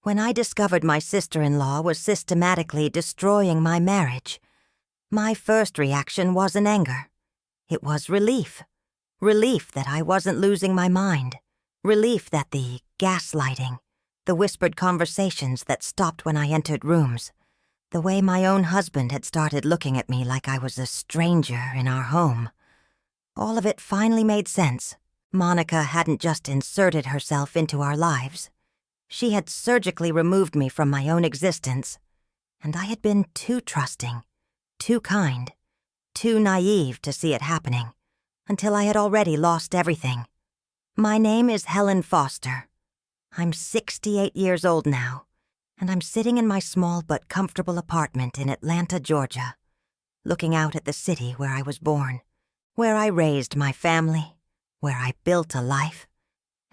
When I discovered my sister-in-law was systematically destroying my marriage, my first reaction wasn't anger. It was relief. Relief that I wasn't losing my mind. Relief that the gaslighting, the whispered conversations that stopped when I entered rooms, the way my own husband had started looking at me like I was a stranger in our home, all of it finally made sense. Monica hadn't just inserted herself into our lives. She had surgically removed me from my own existence, and I had been too trusting, too kind, too naive to see it happening, until I had already lost everything. My name is Helen Foster. I'm 68 years old now, and I'm sitting in my small but comfortable apartment in Atlanta, Georgia, looking out at the city where I was born, where I raised my family, where I built a life,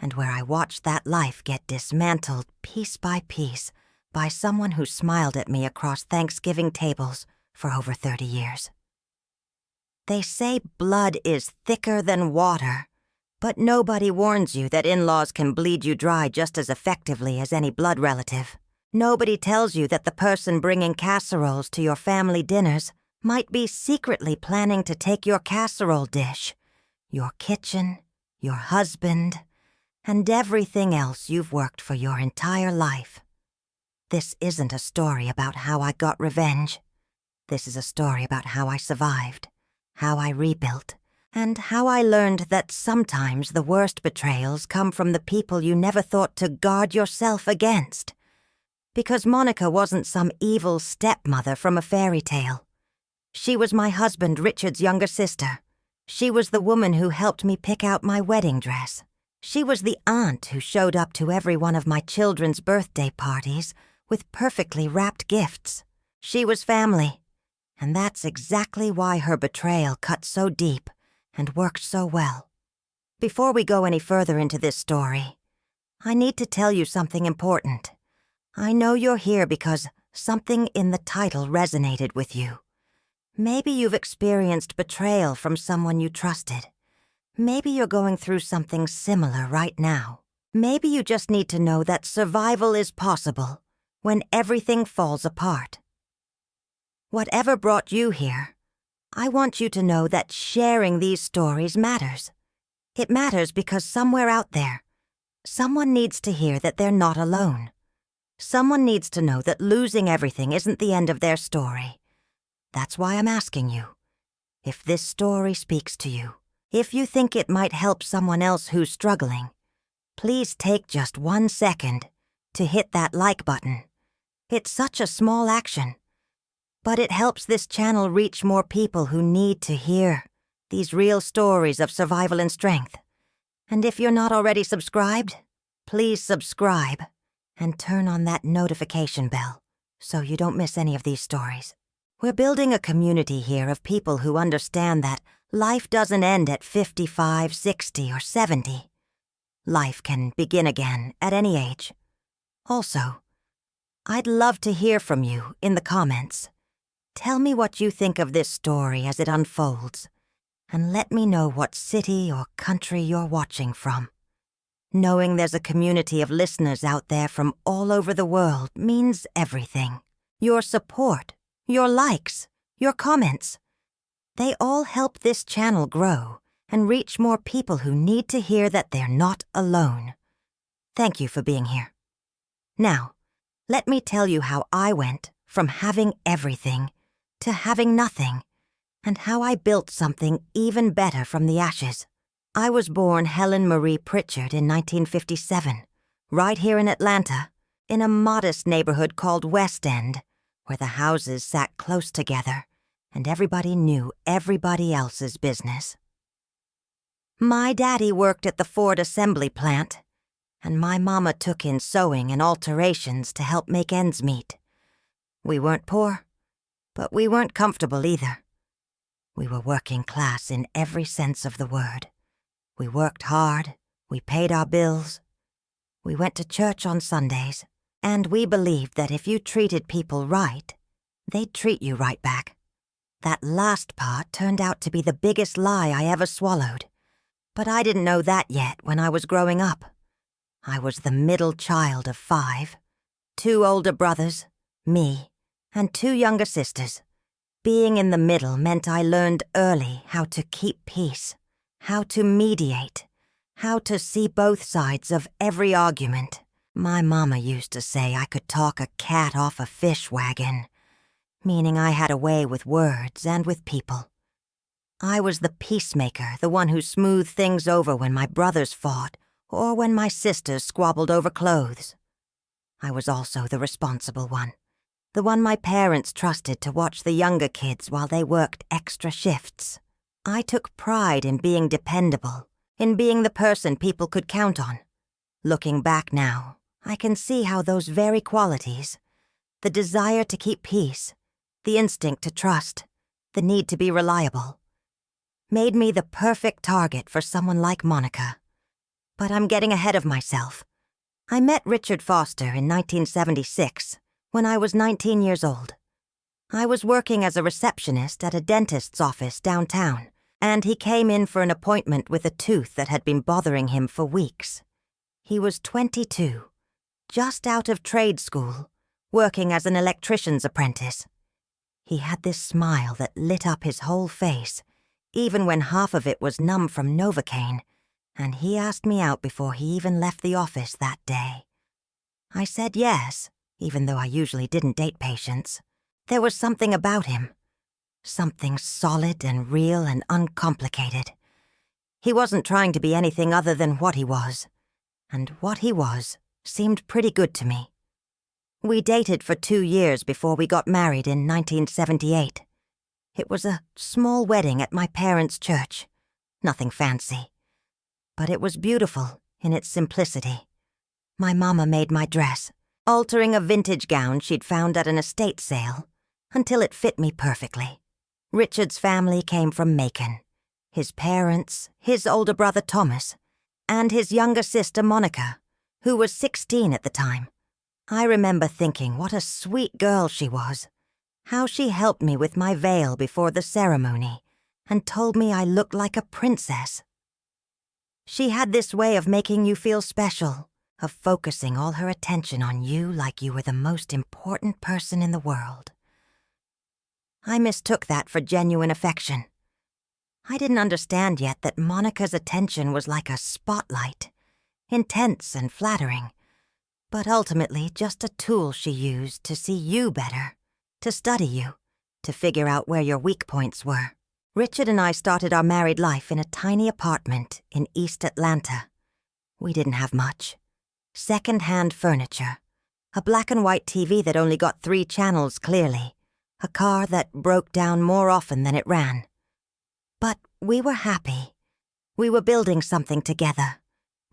and where I watched that life get dismantled piece by piece by someone who smiled at me across Thanksgiving tables for over 30 years. They say blood is thicker than water, but nobody warns you that in-laws can bleed you dry just as effectively as any blood relative. Nobody tells you that the person bringing casseroles to your family dinners might be secretly planning to take your casserole dish, your kitchen, your husband, and everything else you've worked for your entire life. This isn't a story about how I got revenge. This is a story about how I survived, how I rebuilt, and how I learned that sometimes the worst betrayals come from the people you never thought to guard yourself against. Because Monica wasn't some evil stepmother from a fairy tale. She was my husband Richard's younger sister. She was the woman who helped me pick out my wedding dress. She was the aunt who showed up to every one of my children's birthday parties with perfectly wrapped gifts. She was family, and that's exactly why her betrayal cut so deep and worked so well. Before we go any further into this story, I need to tell you something important. I know you're here because something in the title resonated with you. Maybe you've experienced betrayal from someone you trusted. Maybe you're going through something similar right now. Maybe you just need to know that survival is possible when everything falls apart. Whatever brought you here, I want you to know that sharing these stories matters. It matters because somewhere out there, someone needs to hear that they're not alone. Someone needs to know that losing everything isn't the end of their story. That's why I'm asking you, if this story speaks to you, if you think it might help someone else who's struggling, please take just 1 second to hit that like button. It's such a small action, but it helps this channel reach more people who need to hear these real stories of survival and strength. And if you're not already subscribed, please subscribe and turn on that notification bell so you don't miss any of these stories. We're building a community here of people who understand that life doesn't end at 55, 60, or 70. Life can begin again at any age. Also, I'd love to hear from you in the comments. Tell me what you think of this story as it unfolds, and let me know what city or country you're watching from. Knowing there's a community of listeners out there from all over the world means everything. Your support, your likes, your comments, they all help this channel grow and reach more people who need to hear that they're not alone. Thank you for being here. Now, let me tell you how I went from having everything to having nothing, and how I built something even better from the ashes. I was born Helen Marie Pritchard in 1957, right here in Atlanta, in a modest neighborhood called West End, where the houses sat close together and everybody knew everybody else's business. My daddy worked at the Ford assembly plant, and my mama took in sewing and alterations to help make ends meet. We weren't poor, but we weren't comfortable either. We were working class in every sense of the word. We worked hard, we paid our bills, we went to church on Sundays, and we believed that if you treated people right, they'd treat you right back. That last part turned out to be the biggest lie I ever swallowed, but I didn't know that yet when I was growing up. I was the middle child of 5, 2 older brothers, me, and 2 younger sisters. Being in the middle meant I learned early how to keep peace, how to mediate, how to see both sides of every argument. My mama used to say I could talk a cat off a fish wagon, meaning I had a way with words and with people. I was the peacemaker, the one who smoothed things over when my brothers fought or when my sisters squabbled over clothes. I was also the responsible one, the one my parents trusted to watch the younger kids while they worked extra shifts. I took pride in being dependable, in being the person people could count on. Looking back now, I can see how those very qualities, the desire to keep peace, the instinct to trust, the need to be reliable, made me the perfect target for someone like Monica. But I'm getting ahead of myself. I met Richard Foster in 1976, when I was 19 years old. I was working as a receptionist at a dentist's office downtown, and he came in for an appointment with a tooth that had been bothering him for weeks. He was 22, just out of trade school, working as an electrician's apprentice. He had this smile that lit up his whole face, even when half of it was numb from Novocaine, and he asked me out before he even left the office that day. I said yes, even though I usually didn't date patients. There was something about him, something solid and real and uncomplicated. He wasn't trying to be anything other than what he was, and what he was seemed pretty good to me. We dated for 2 years before we got married in 1978. It was a small wedding at my parents' church, nothing fancy. But it was beautiful in its simplicity. My mama made my dress, altering a vintage gown she'd found at an estate sale, until it fit me perfectly. Richard's family came from Macon. His parents, his older brother Thomas, and his younger sister Monica, who was 16 at the time. I remember thinking what a sweet girl she was, how she helped me with my veil before the ceremony and told me I looked like a princess. She had this way of making you feel special, of focusing all her attention on you like you were the most important person in the world. I mistook that for genuine affection. I didn't understand yet that Monica's attention was like a spotlight, intense and flattering, but ultimately just a tool she used to see you better, to study you, to figure out where your weak points were. Richard and I started our married life in a tiny apartment in East Atlanta. We didn't have much. Second-hand furniture, a black and white TV that only got 3 channels clearly, a car that broke down more often than it ran. But we were happy. We were building something together.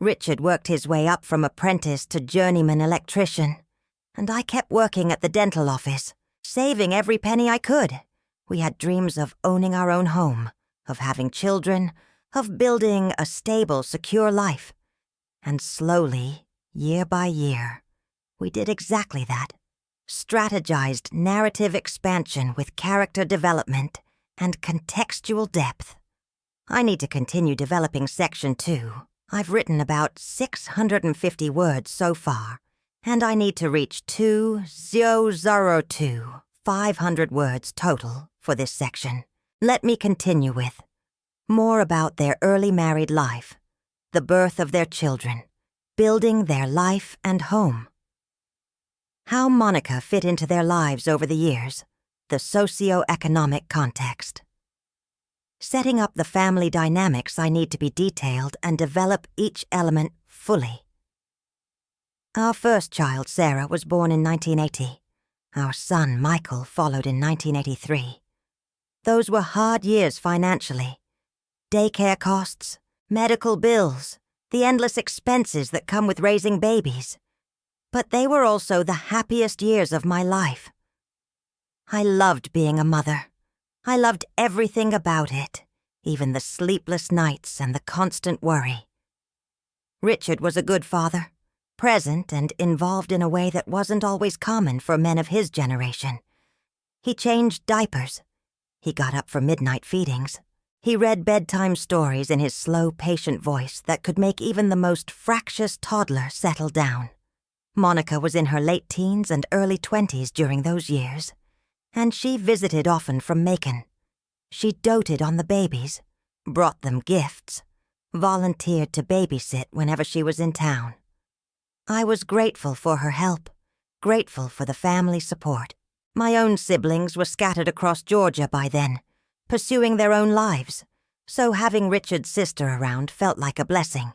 Richard worked his way up from apprentice to journeyman electrician, and I kept working at the dental office, saving every penny I could. We had dreams of owning our own home, of having children, of building a stable, secure life. And slowly, year by year, we did exactly that. Strategized narrative expansion with character development and contextual depth. I need to continue developing Section 2. I've written about 650 words so far, and I need to reach 500 words total for this section. Let me continue with more about their early married life, the birth of their children, building their life and home. How Monica fit into their lives over the years, the socio-economic context. Setting up the family dynamics I need to be detailed and develop each element fully. Our first child, Sarah, was born in 1980. Our son, Michael, followed in 1983. Those were hard years financially. Daycare costs, medical bills, the endless expenses that come with raising babies. But they were also the happiest years of my life. I loved being a mother. I loved everything about it, even the sleepless nights and the constant worry. Richard was a good father, present and involved in a way that wasn't always common for men of his generation. He changed diapers. He got up for midnight feedings. He read bedtime stories in his slow, patient voice that could make even the most fractious toddler settle down. Monica was in her late teens and early 20s during those years, and she visited often from Macon. She doted on the babies, brought them gifts, volunteered to babysit whenever she was in town. I was grateful for her help, grateful for the family support. My own siblings were scattered across Georgia by then, pursuing their own lives, so having Richard's sister around felt like a blessing.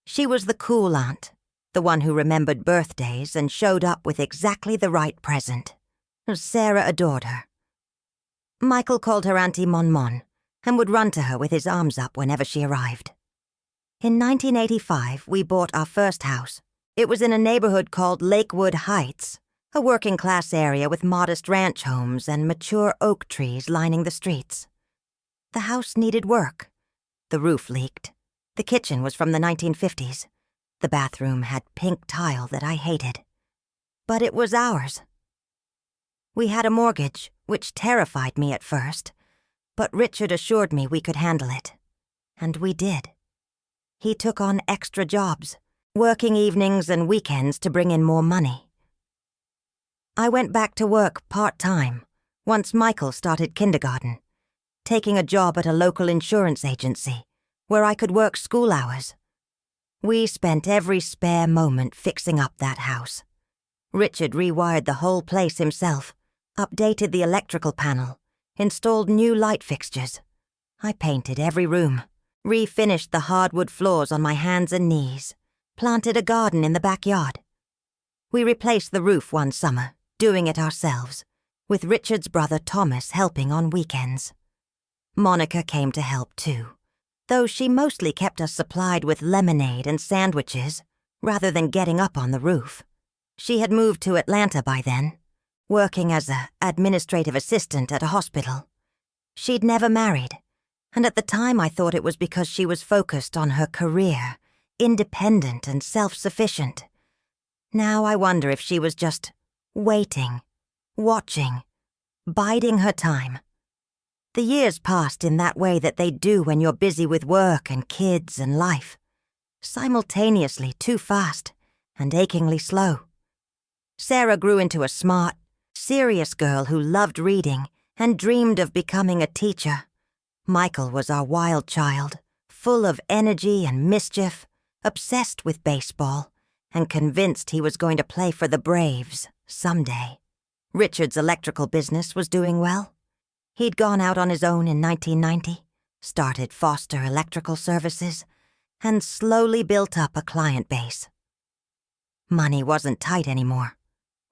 She was the cool aunt, the one who remembered birthdays and showed up with exactly the right present. Sarah adored her. Michael called her Auntie Mon Mon and would run to her with his arms up whenever she arrived. In 1985, we bought our first house. It was in a neighborhood called Lakewood Heights, a working-class area with modest ranch homes and mature oak trees lining the streets. The house needed work. The roof leaked. The kitchen was from the 1950s. The bathroom had pink tile that I hated. But it was ours. We had a mortgage, which terrified me at first, but Richard assured me we could handle it. And we did. He took on extra jobs, working evenings and weekends to bring in more money. I went back to work part-time once Michael started kindergarten, taking a job at a local insurance agency where I could work school hours. We spent every spare moment fixing up that house. Richard rewired the whole place himself, updated the electrical panel, installed new light fixtures. I painted every room, refinished the hardwood floors on my hands and knees, planted a garden in the backyard. We replaced the roof one summer, doing it ourselves, with Richard's brother Thomas helping on weekends. Monica came to help too, though she mostly kept us supplied with lemonade and sandwiches rather than getting up on the roof. She had moved to Atlanta by then, working as an administrative assistant at a hospital. She'd never married, and at the time I thought it was because she was focused on her career, independent and self-sufficient. Now I wonder if she was just waiting, watching, biding her time. The years passed in that way that they do when you're busy with work and kids and life, simultaneously too fast and achingly slow. Sarah grew into a smart, serious girl who loved reading and dreamed of becoming a teacher. Michael was our wild child, full of energy and mischief, obsessed with baseball, and convinced he was going to play for the Braves someday. Richard's electrical business was doing well. He'd gone out on his own in 1990, started Foster Electrical Services, and slowly built up a client base. Money wasn't tight anymore.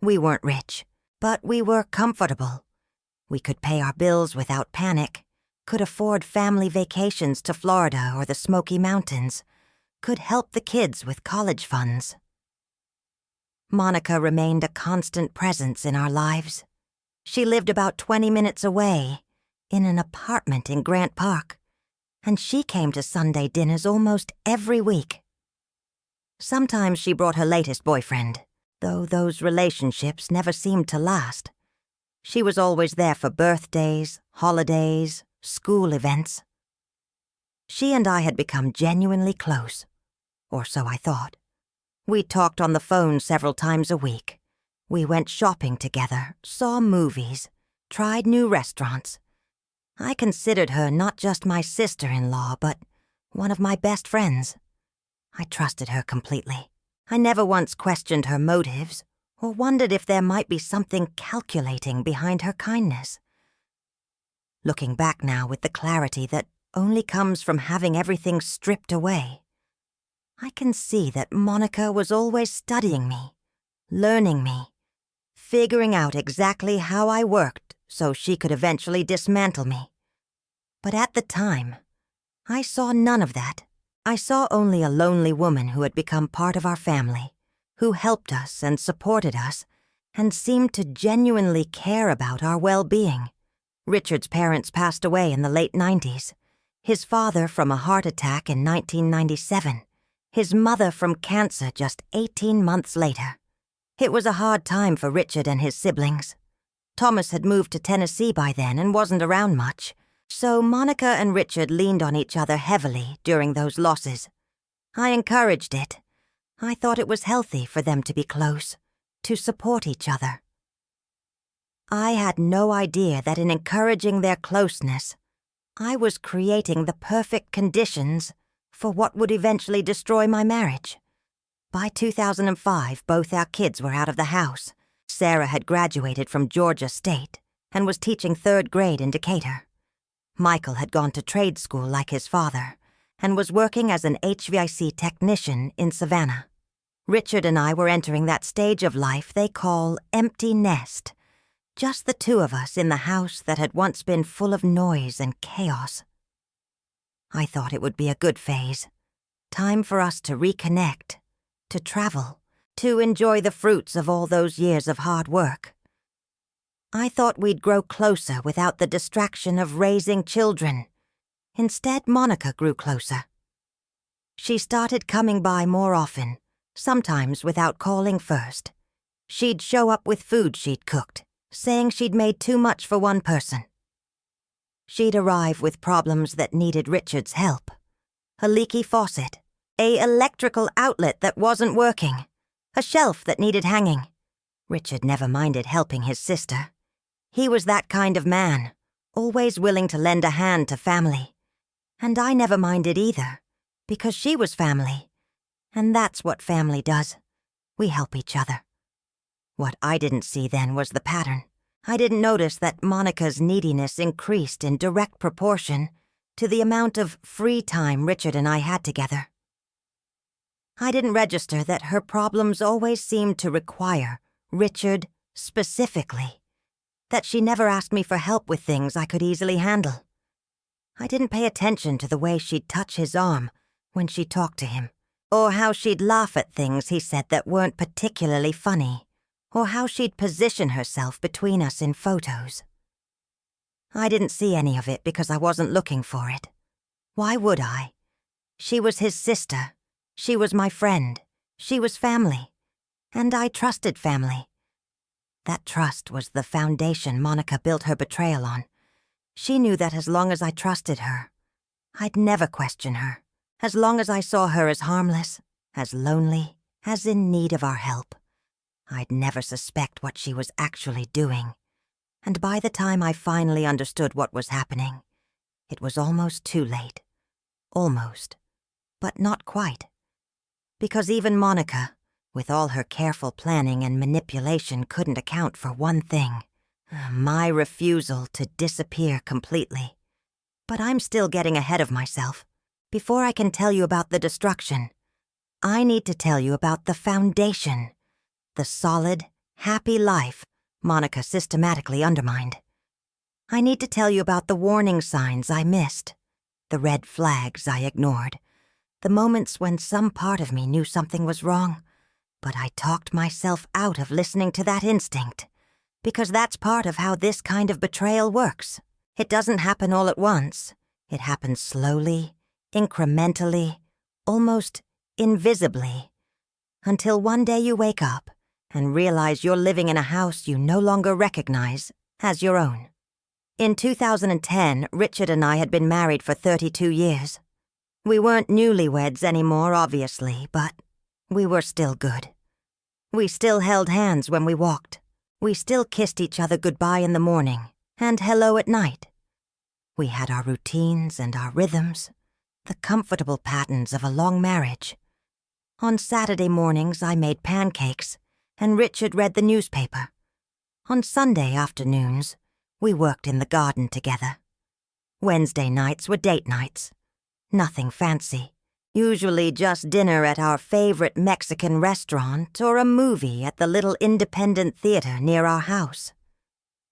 We weren't rich, but we were comfortable. We could pay our bills without panic, could afford family vacations to Florida or the Smoky Mountains, could help the kids with college funds. Monica remained a constant presence in our lives. She lived about 20 minutes away, in an apartment in Grant Park, and she came to Sunday dinners almost every week. Sometimes she brought her latest boyfriend, though those relationships never seemed to last. She was always there for birthdays, holidays, school events. She and I had become genuinely close, or so I thought. We talked on the phone several times a week. We went shopping together, saw movies, tried new restaurants. I considered her not just my sister-in-law, but one of my best friends. I trusted her completely. I never once questioned her motives or wondered if there might be something calculating behind her kindness. Looking back now with the clarity that only comes from having everything stripped away, I can see that Monica was always studying me, learning me, figuring out exactly how I worked so she could eventually dismantle me. But at the time, I saw none of that. I saw only a lonely woman who had become part of our family, who helped us and supported us, and seemed to genuinely care about our well-being. Richard's parents passed away in the late 90s, his father from a heart attack in 1997, his mother from cancer just 18 months later. It was a hard time for Richard and his siblings. Thomas had moved to Tennessee by then and wasn't around much, so Monica and Richard leaned on each other heavily during those losses. I encouraged it. I thought it was healthy for them to be close, to support each other. I had no idea that in encouraging their closeness, I was creating the perfect conditions for what would eventually destroy my marriage. By 2005, both our kids were out of the house. Sarah had graduated from Georgia State and was teaching 3rd grade in Decatur. Michael had gone to trade school like his father and was working as an HVAC technician in Savannah. Richard and I were entering that stage of life they call empty nest, just the two of us in the house that had once been full of noise and chaos. I thought it would be a good phase, time for us to reconnect, to travel, to enjoy the fruits of all those years of hard work. I thought we'd grow closer without the distraction of raising children. Instead, Monica grew closer. She started coming by more often, sometimes without calling first. She'd show up with food she'd cooked, saying she'd made too much for one person. She'd arrive with problems that needed Richard's help. A leaky faucet, an electrical outlet that wasn't working, a shelf that needed hanging. Richard never minded helping his sister. He was that kind of man, always willing to lend a hand to family. And I never minded either, because she was family. And that's what family does. We help each other. What I didn't see then was the pattern. I didn't notice that Monica's neediness increased in direct proportion to the amount of free time Richard and I had together. I didn't register that her problems always seemed to require Richard specifically, that she never asked me for help with things I could easily handle. I didn't pay attention to the way she'd touch his arm when she talked to him, or how she'd laugh at things he said that weren't particularly funny, or how she'd position herself between us in photos. I didn't see any of it because I wasn't looking for it. Why would I? She was his sister. She was my friend. She was family. And I trusted family. That trust was the foundation Monica built her betrayal on. She knew that as long as I trusted her, I'd never question her. As long as I saw her as harmless, as lonely, as in need of our help, I'd never suspect what she was actually doing. And by the time I finally understood what was happening, it was almost too late. Almost. But not quite. Because even Monica, with all her careful planning and manipulation, couldn't account for one thing: my refusal to disappear completely. But I'm still getting ahead of myself. Before I can tell you about the destruction, I need to tell you about the foundation, the solid, happy life Monica systematically undermined. I need to tell you about the warning signs I missed, the red flags I ignored, the moments when some part of me knew something was wrong, but I talked myself out of listening to that instinct, because that's part of how this kind of betrayal works. It doesn't happen all at once. It happens slowly, incrementally, almost invisibly, until one day you wake up and realize you're living in a house you no longer recognize as your own. In 2010, Richard and I had been married for 32 years. We weren't newlyweds anymore, obviously, but we were still good. We still held hands when we walked. We still kissed each other goodbye in the morning and hello at night. We had our routines and our rhythms, the comfortable patterns of a long marriage. On Saturday mornings, I made pancakes, and Richard read the newspaper. On Sunday afternoons, we worked in the garden together. Wednesday nights were date nights. Nothing fancy. Usually just dinner at our favorite Mexican restaurant or a movie at the little independent theater near our house.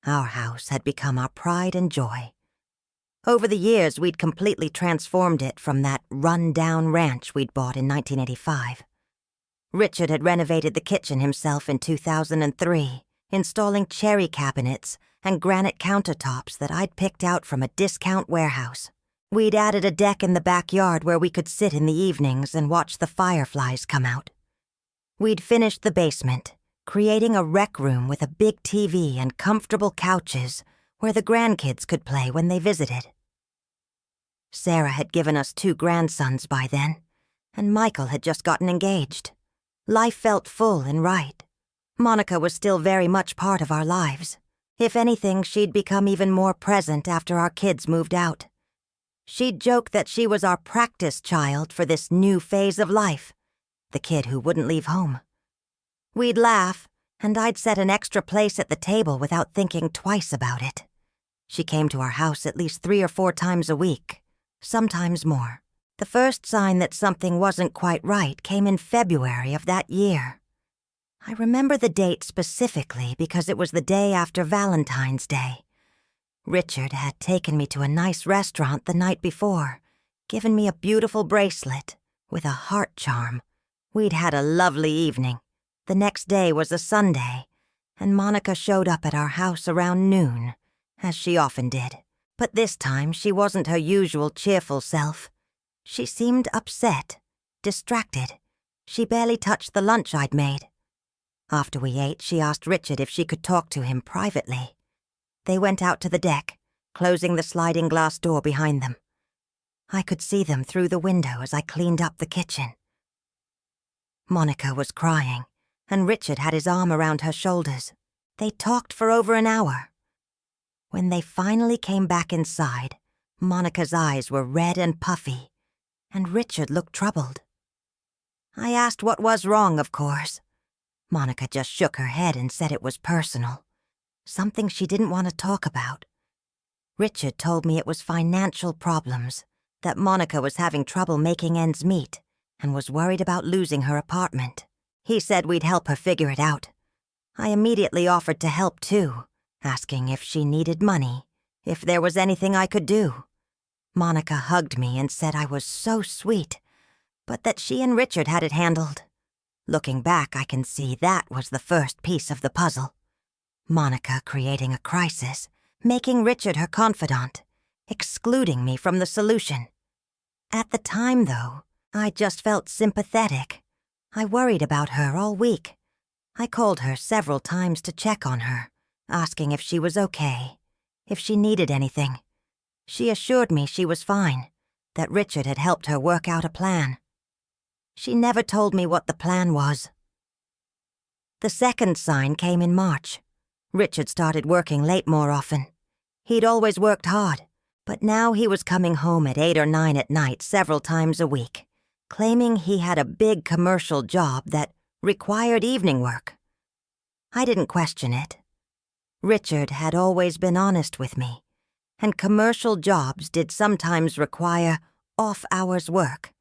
Our house had become our pride and joy. Over the years, we'd completely transformed it from that run-down ranch we'd bought in 1985. Richard had renovated the kitchen himself in 2003, installing cherry cabinets and granite countertops that I'd picked out from a discount warehouse. We'd added a deck in the backyard where we could sit in the evenings and watch the fireflies come out. We'd finished the basement, creating a rec room with a big TV and comfortable couches where the grandkids could play when they visited. Sarah had given us 2 grandsons by then, and Michael had just gotten engaged. Life felt full and right. Monica was still very much part of our lives. If anything, she'd become even more present after our kids moved out. She'd joke that she was our practice child for this new phase of life, the kid who wouldn't leave home. We'd laugh, and I'd set an extra place at the table without thinking twice about it. She came to our house at least 3 or 4 times a week, sometimes more. The first sign that something wasn't quite right came in February of that year. I remember the date specifically because it was the day after Valentine's Day. Richard had taken me to a nice restaurant the night before, given me a beautiful bracelet with a heart charm. We'd had a lovely evening. The next day was a Sunday, and Monica showed up at our house around noon, as she often did. But this time she wasn't her usual cheerful self. She seemed upset, distracted. She barely touched the lunch I'd made. After we ate, she asked Richard if she could talk to him privately. They went out to the deck, closing the sliding glass door behind them. I could see them through the window as I cleaned up the kitchen. Monica was crying, and Richard had his arm around her shoulders. They talked for over an hour. When they finally came back inside, Monica's eyes were red and puffy, and Richard looked troubled. I asked what was wrong, of course. Monica just shook her head and said it was personal, something she didn't want to talk about. Richard told me it was financial problems, that Monica was having trouble making ends meet and was worried about losing her apartment. He said we'd help her figure it out. I immediately offered to help too, asking if she needed money, if there was anything I could do. Monica hugged me and said I was so sweet, but that she and Richard had it handled. Looking back, I can see that was the first piece of the puzzle. Monica creating a crisis, making Richard her confidant, excluding me from the solution. At the time, though, I just felt sympathetic. I worried about her all week. I called her several times to check on her, asking if she was okay, if she needed anything. She assured me she was fine, that Richard had helped her work out a plan. She never told me what the plan was. The second sign came in March. Richard started working late more often. He'd always worked hard, but now he was coming home at 8 or 9 at night several times a week, claiming he had a big commercial job that required evening work. I didn't question it. Richard had always been honest with me, and commercial jobs did sometimes require off-hours work.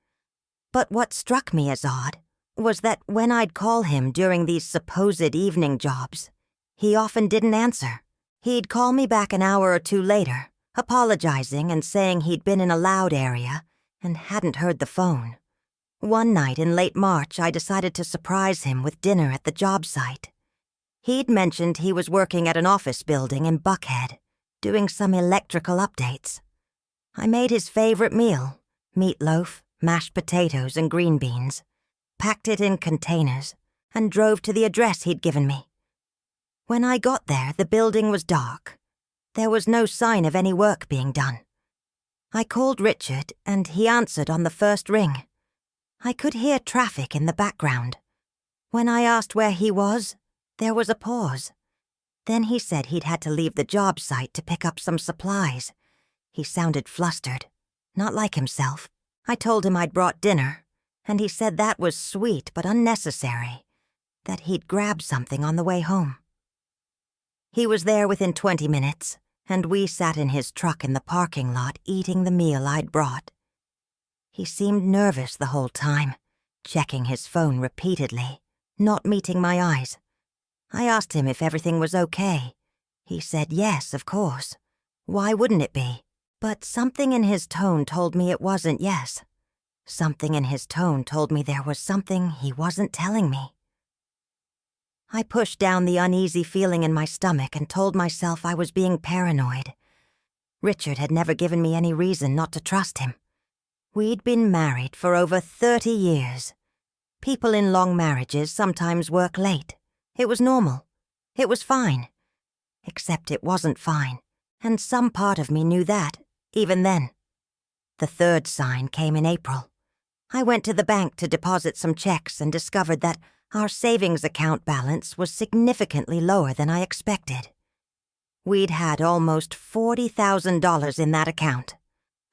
But what struck me as odd was that when I'd call him during these supposed evening jobs, he often didn't answer. He'd call me back an hour or 2 later, apologizing and saying he'd been in a loud area and hadn't heard the phone. One night in late March, I decided to surprise him with dinner at the job site. He'd mentioned he was working at an office building in Buckhead, doing some electrical updates. I made his favorite meal, meatloaf, mashed potatoes, and green beans, packed it in containers, and drove to the address he'd given me. When I got there, the building was dark. There was no sign of any work being done. I called Richard, and he answered on the first ring. I could hear traffic in the background. When I asked where he was, there was a pause. Then he said he'd had to leave the job site to pick up some supplies. He sounded flustered, not like himself. I told him I'd brought dinner, and he said that was sweet but unnecessary, that he'd grab something on the way home. He was there within 20 minutes, and we sat in his truck in the parking lot eating the meal I'd brought. He seemed nervous the whole time, checking his phone repeatedly, not meeting my eyes. I asked him if everything was okay. He said yes, of course. Why wouldn't it be? But something in his tone told me it wasn't yes. Something in his tone told me there was something he wasn't telling me. I pushed down the uneasy feeling in my stomach and told myself I was being paranoid. Richard had never given me any reason not to trust him. We'd been married for over 30 years. People in long marriages sometimes work late. It was normal. It was fine. Except it wasn't fine, and some part of me knew that, even then. The third sign came in April. I went to the bank to deposit some checks and discovered that Our savings account balance was significantly lower than I expected. We'd had almost $40,000 in that account,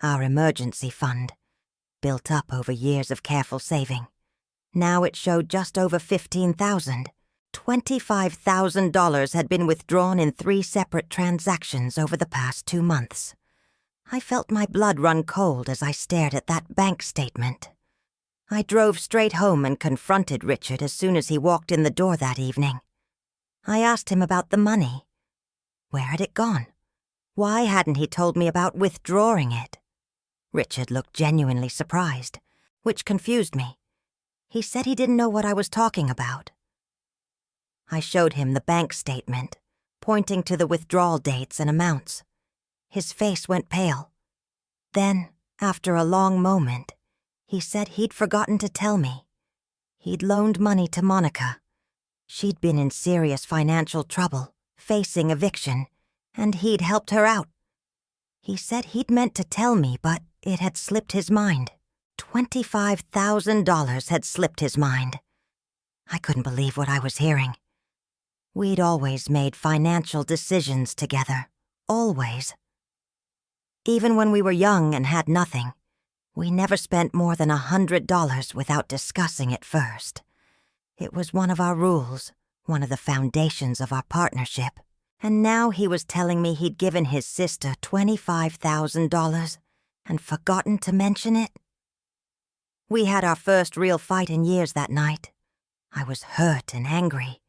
our emergency fund, built up over years of careful saving. Now it showed just over $15,000. $25,000 had been withdrawn in 3 separate transactions over the past 2 months. I felt my blood run cold as I stared at that bank statement. I drove straight home and confronted Richard as soon as he walked in the door that evening. I asked him about the money. Where had it gone? Why hadn't he told me about withdrawing it? Richard looked genuinely surprised, which confused me. He said he didn't know what I was talking about. I showed him the bank statement, pointing to the withdrawal dates and amounts. His face went pale. Then, after a long moment, he said he'd forgotten to tell me. He'd loaned money to Monica. She'd been in serious financial trouble, facing eviction, and he'd helped her out. He said he'd meant to tell me, but it had slipped his mind. $25,000 had slipped his mind. I couldn't believe what I was hearing. We'd always made financial decisions together. Always. Even when we were young and had nothing, we never spent more than $100 without discussing it first. It was one of our rules, one of the foundations of our partnership. And now he was telling me he'd given his sister $25,000 and forgotten to mention it. We had our first real fight in years that night. I was hurt and angry.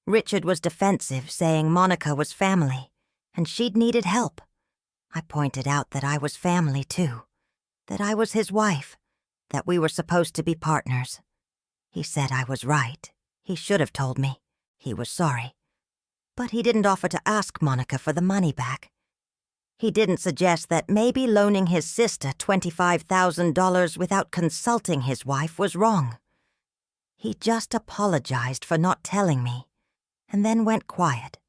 Richard was defensive, saying Monica was family, and she'd needed help. I pointed out that I was family too, that I was his wife, that we were supposed to be partners. He said I was right. He should have told me. He was sorry. But he didn't offer to ask Monica for the money back. He didn't suggest that maybe loaning his sister $25,000 without consulting his wife was wrong. He just apologized for not telling me, and then went quiet,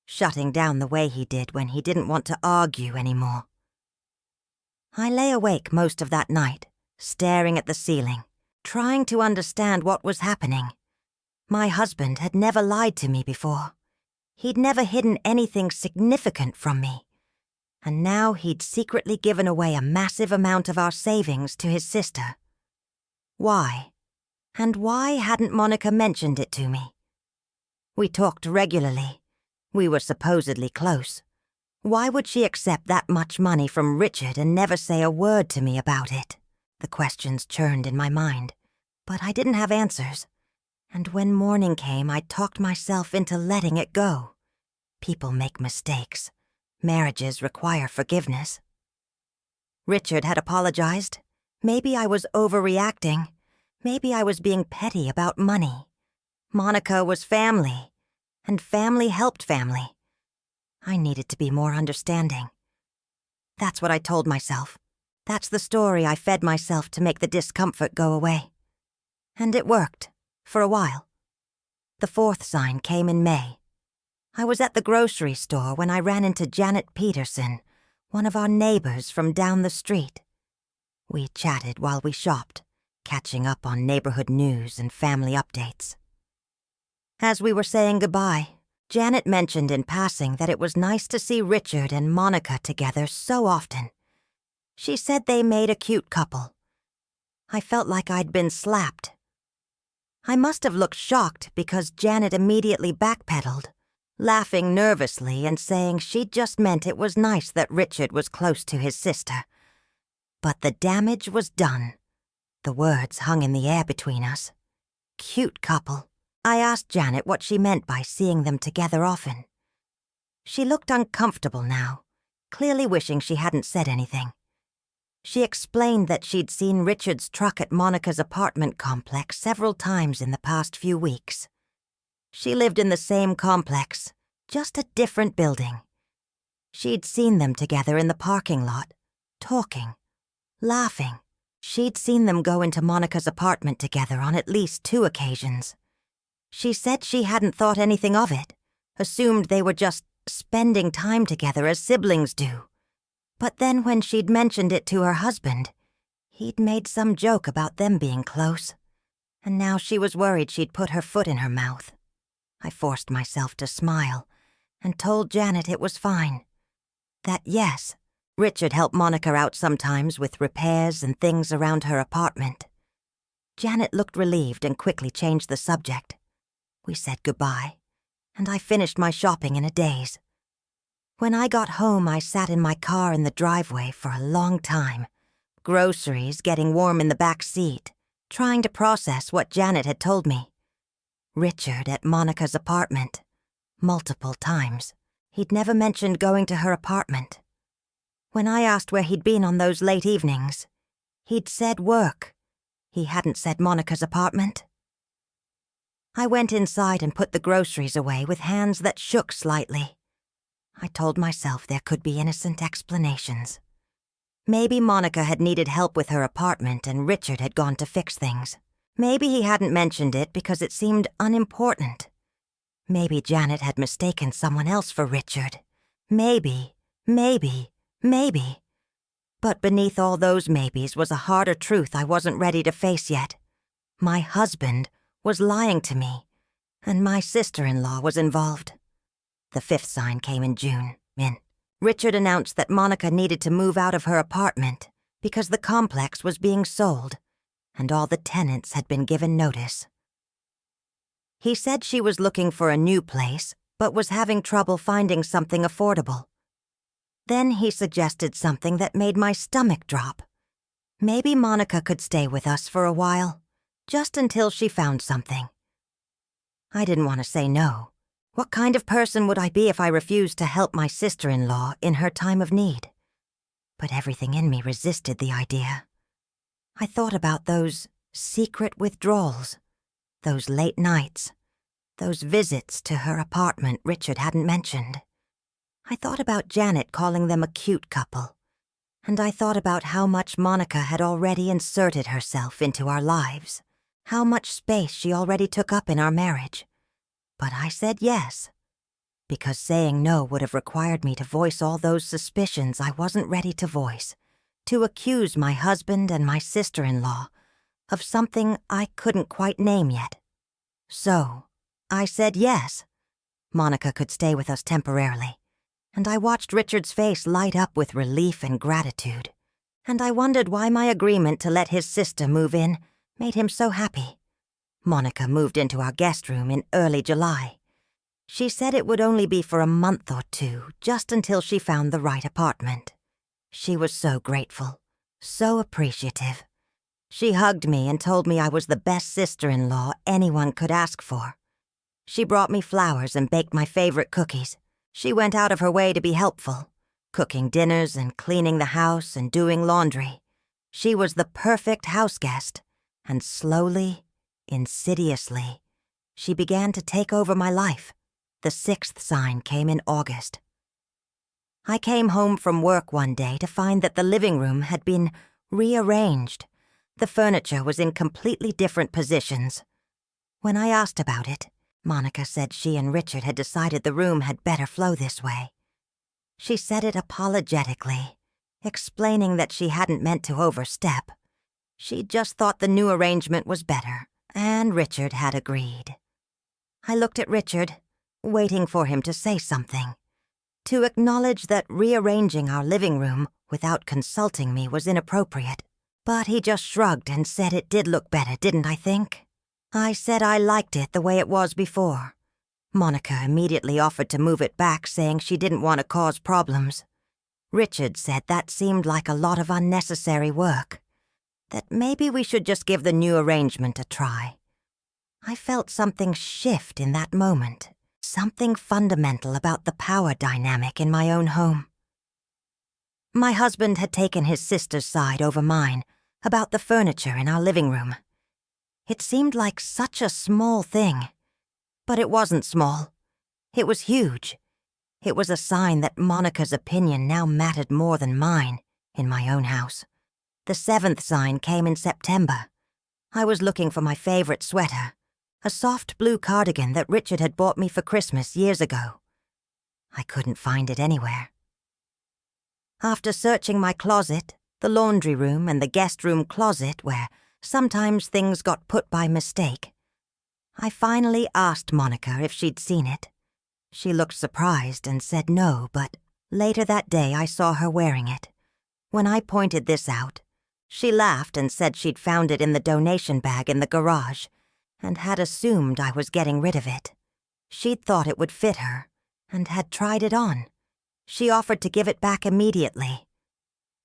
shutting down the way he did when he didn't want to argue anymore. I lay awake most of that night, staring at the ceiling, trying to understand what was happening. My husband had never lied to me before. He'd never hidden anything significant from me. And now he'd secretly given away a massive amount of our savings to his sister. Why? And why hadn't Monica mentioned it to me? We talked regularly. We were supposedly close. Why would she accept that much money from Richard and never say a word to me about it? The questions churned in my mind, but I didn't have answers. And when morning came, I talked myself into letting it go. People make mistakes. Marriages require forgiveness. Richard had apologized. Maybe I was overreacting. Maybe I was being petty about money. Monica was family, and family helped family. I needed to be more understanding. That's what I told myself. That's the story I fed myself to make the discomfort go away. And it worked, for a while. The 4th sign came in May. I was at the grocery store when I ran into Janet Peterson, one of our neighbors from down the street. We chatted while we shopped, catching up on neighborhood news and family updates. As we were saying goodbye, Janet mentioned in passing that it was nice to see Richard and Monica together so often. She said they made a cute couple. I felt like I'd been slapped. I must have looked shocked because Janet immediately backpedaled, laughing nervously and saying she'd just meant it was nice that Richard was close to his sister. But the damage was done. The words hung in the air between us. Cute couple. I asked Janet what she meant by seeing them together often. She looked uncomfortable now, clearly wishing she hadn't said anything. She explained that she'd seen Richard's truck at Monica's apartment complex several times in the past few weeks. She lived in the same complex, just a different building. She'd seen them together in the parking lot, talking, laughing. She'd seen them go into Monica's apartment together on at least 2 occasions. She said she hadn't thought anything of it, assumed they were just spending time together as siblings do. But then when she'd mentioned it to her husband, he'd made some joke about them being close. and now she was worried she'd put her foot in her mouth. I forced myself to smile and told Janet it was fine. That yes, Richard helped Monica out sometimes with repairs and things around her apartment. Janet looked relieved and quickly changed the subject. We said goodbye, and I finished my shopping in a daze. When I got home, I sat in my car in the driveway for a long time, groceries getting warm in the back seat, trying to process what Janet had told me. Richard at Monica's apartment. Multiple times. He'd never mentioned going to her apartment. When I asked where he'd been on those late evenings, he'd said work. He hadn't said Monica's apartment. I went inside and put the groceries away with hands that shook slightly. I told myself there could be innocent explanations. Maybe Monica had needed help with her apartment and Richard had gone to fix things. Maybe he hadn't mentioned it because it seemed unimportant. Maybe Janet had mistaken someone else for Richard. Maybe. But beneath all those maybes was a harder truth I wasn't ready to face yet. My husband was lying to me, and my sister-in-law was involved. The 5th sign came in June. Richard announced that Monica needed to move out of her apartment because the complex was being sold, and all the tenants had been given notice. He said she was looking for a new place, but was having trouble finding something affordable. Then he suggested something that made my stomach drop. Maybe Monica could stay with us for a while, just until she found something. I didn't want to say no. What kind of person would I be if I refused to help my sister-in-law in her time of need? But everything in me resisted the idea. I thought about those secret withdrawals, those late nights, those visits to her apartment Richard hadn't mentioned. I thought about Janet calling them a cute couple, and I thought about how much Monica had already inserted herself into our lives, how much space she already took up in our marriage. But I said yes, because saying no would have required me to voice all those suspicions I wasn't ready to voice, to accuse my husband and my sister-in-law of something I couldn't quite name yet. So, I said yes. Monica could stay with us temporarily, and I watched Richard's face light up with relief and gratitude, and I wondered why my agreement to let his sister move in made him so happy. Monica moved into our guest room in early July. She said it would only be for a month or two, just until she found the right apartment. She was so grateful, so appreciative. She hugged me and told me I was the best sister-in-law anyone could ask for. She brought me flowers and baked my favorite cookies. She went out of her way to be helpful, cooking dinners and cleaning the house and doing laundry. She was the perfect house guest, and slowly, insidiously, she began to take over my life. The 6th sign came in August. I came home from work one day to find that the living room had been rearranged. The furniture was in completely different positions. When I asked about it, Monica said she and Richard had decided the room had better flow this way. She said it apologetically, explaining that she hadn't meant to overstep. She just thought the new arrangement was better, and Richard had agreed. I looked at Richard, waiting for him to say something, to acknowledge that rearranging our living room without consulting me was inappropriate. But he just shrugged and said it did look better, didn't I think? I said I liked it the way it was before. Monica immediately offered to move it back, saying she didn't want to cause problems. Richard said that seemed like a lot of unnecessary work, that maybe we should just give the new arrangement a try. I felt something shift in that moment, something fundamental about the power dynamic in my own home. My husband had taken his sister's side over mine about the furniture in our living room. It seemed like such a small thing, but it wasn't small. It was huge. It was a sign that Monica's opinion now mattered more than mine in my own house. The 7th sign came in September. I was looking for my favorite sweater, a soft blue cardigan that Richard had bought me for Christmas years ago. I couldn't find it anywhere. After searching my closet, the laundry room and the guest room closet where Sometimes things got put by mistake. I finally asked Monica if she'd seen it. She looked surprised and said no, but later that day I saw her wearing it. When I pointed this out, she laughed and said she'd found it in the donation bag in the garage and had assumed I was getting rid of it. She'd thought it would fit her and had tried it on. She offered to give it back immediately.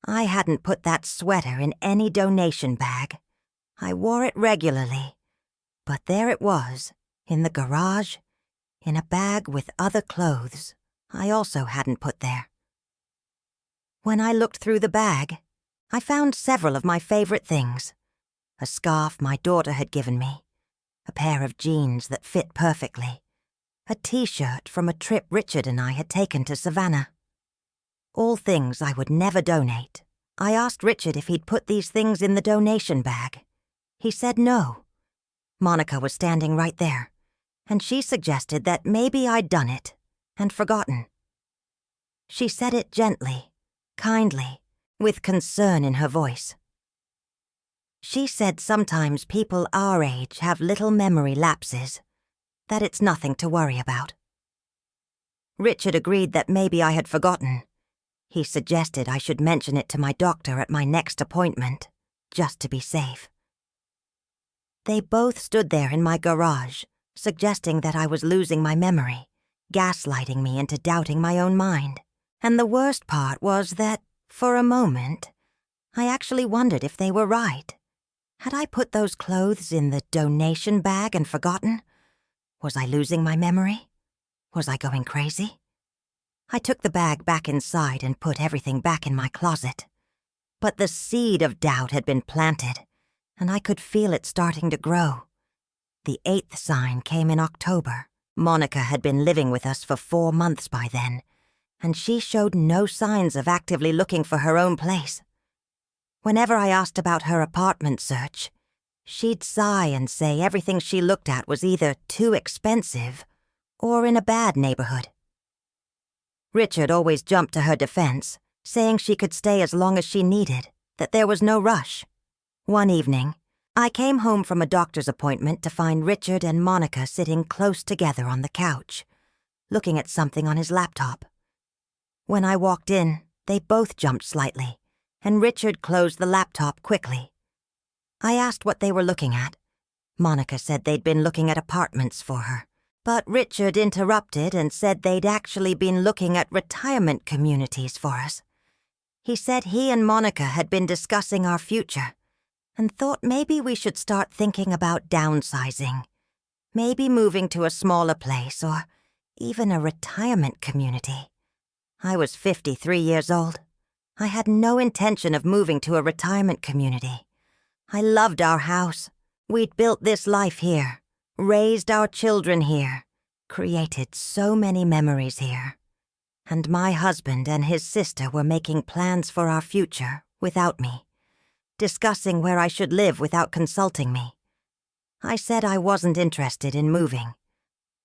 I hadn't put that sweater in any donation bag. I wore it regularly, but there it was, in the garage, in a bag with other clothes I also hadn't put there. When I looked through the bag, I found several of my favorite things. A scarf my daughter had given me, a pair of jeans that fit perfectly, a t-shirt from a trip Richard and I had taken to Savannah. All things I would never donate. I asked Richard if he'd put these things in the donation bag. He said no. Monica was standing right there, and she suggested that maybe I'd done it and forgotten. She said it gently, kindly, with concern in her voice. She said sometimes people our age have little memory lapses, that it's nothing to worry about. Richard agreed that maybe I had forgotten. He suggested I should mention it to my doctor at my next appointment, just to be safe. They both stood there in my garage, suggesting that I was losing my memory, gaslighting me into doubting my own mind. And the worst part was that, for a moment, I actually wondered if they were right. Had I put those clothes in the donation bag and forgotten? Was I losing my memory? Was I going crazy? I took the bag back inside and put everything back in my closet. But the seed of doubt had been planted, and I could feel it starting to grow. The 8th sign came in October. Monica had been living with us for 4 months by then, and she showed no signs of actively looking for her own place. Whenever I asked about her apartment search, she'd sigh and say everything she looked at was either too expensive or in a bad neighborhood. Richard always jumped to her defense, saying she could stay as long as she needed, that there was no rush. One evening, I came home from a doctor's appointment to find Richard and Monica sitting close together on the couch, looking at something on his laptop. When I walked in, they both jumped slightly, and Richard closed the laptop quickly. I asked what they were looking at. Monica said they'd been looking at apartments for her, but Richard interrupted and said they'd actually been looking at retirement communities for us. He said he and Monica had been discussing our future and thought maybe we should start thinking about downsizing, maybe moving to a smaller place or even a retirement community. I was 53 years old. I had no intention of moving to a retirement community. I loved our house. We'd built this life here, raised our children here, created so many memories here. And my husband and his sister were making plans for our future without me, discussing where I should live without consulting me. I said I wasn't interested in moving.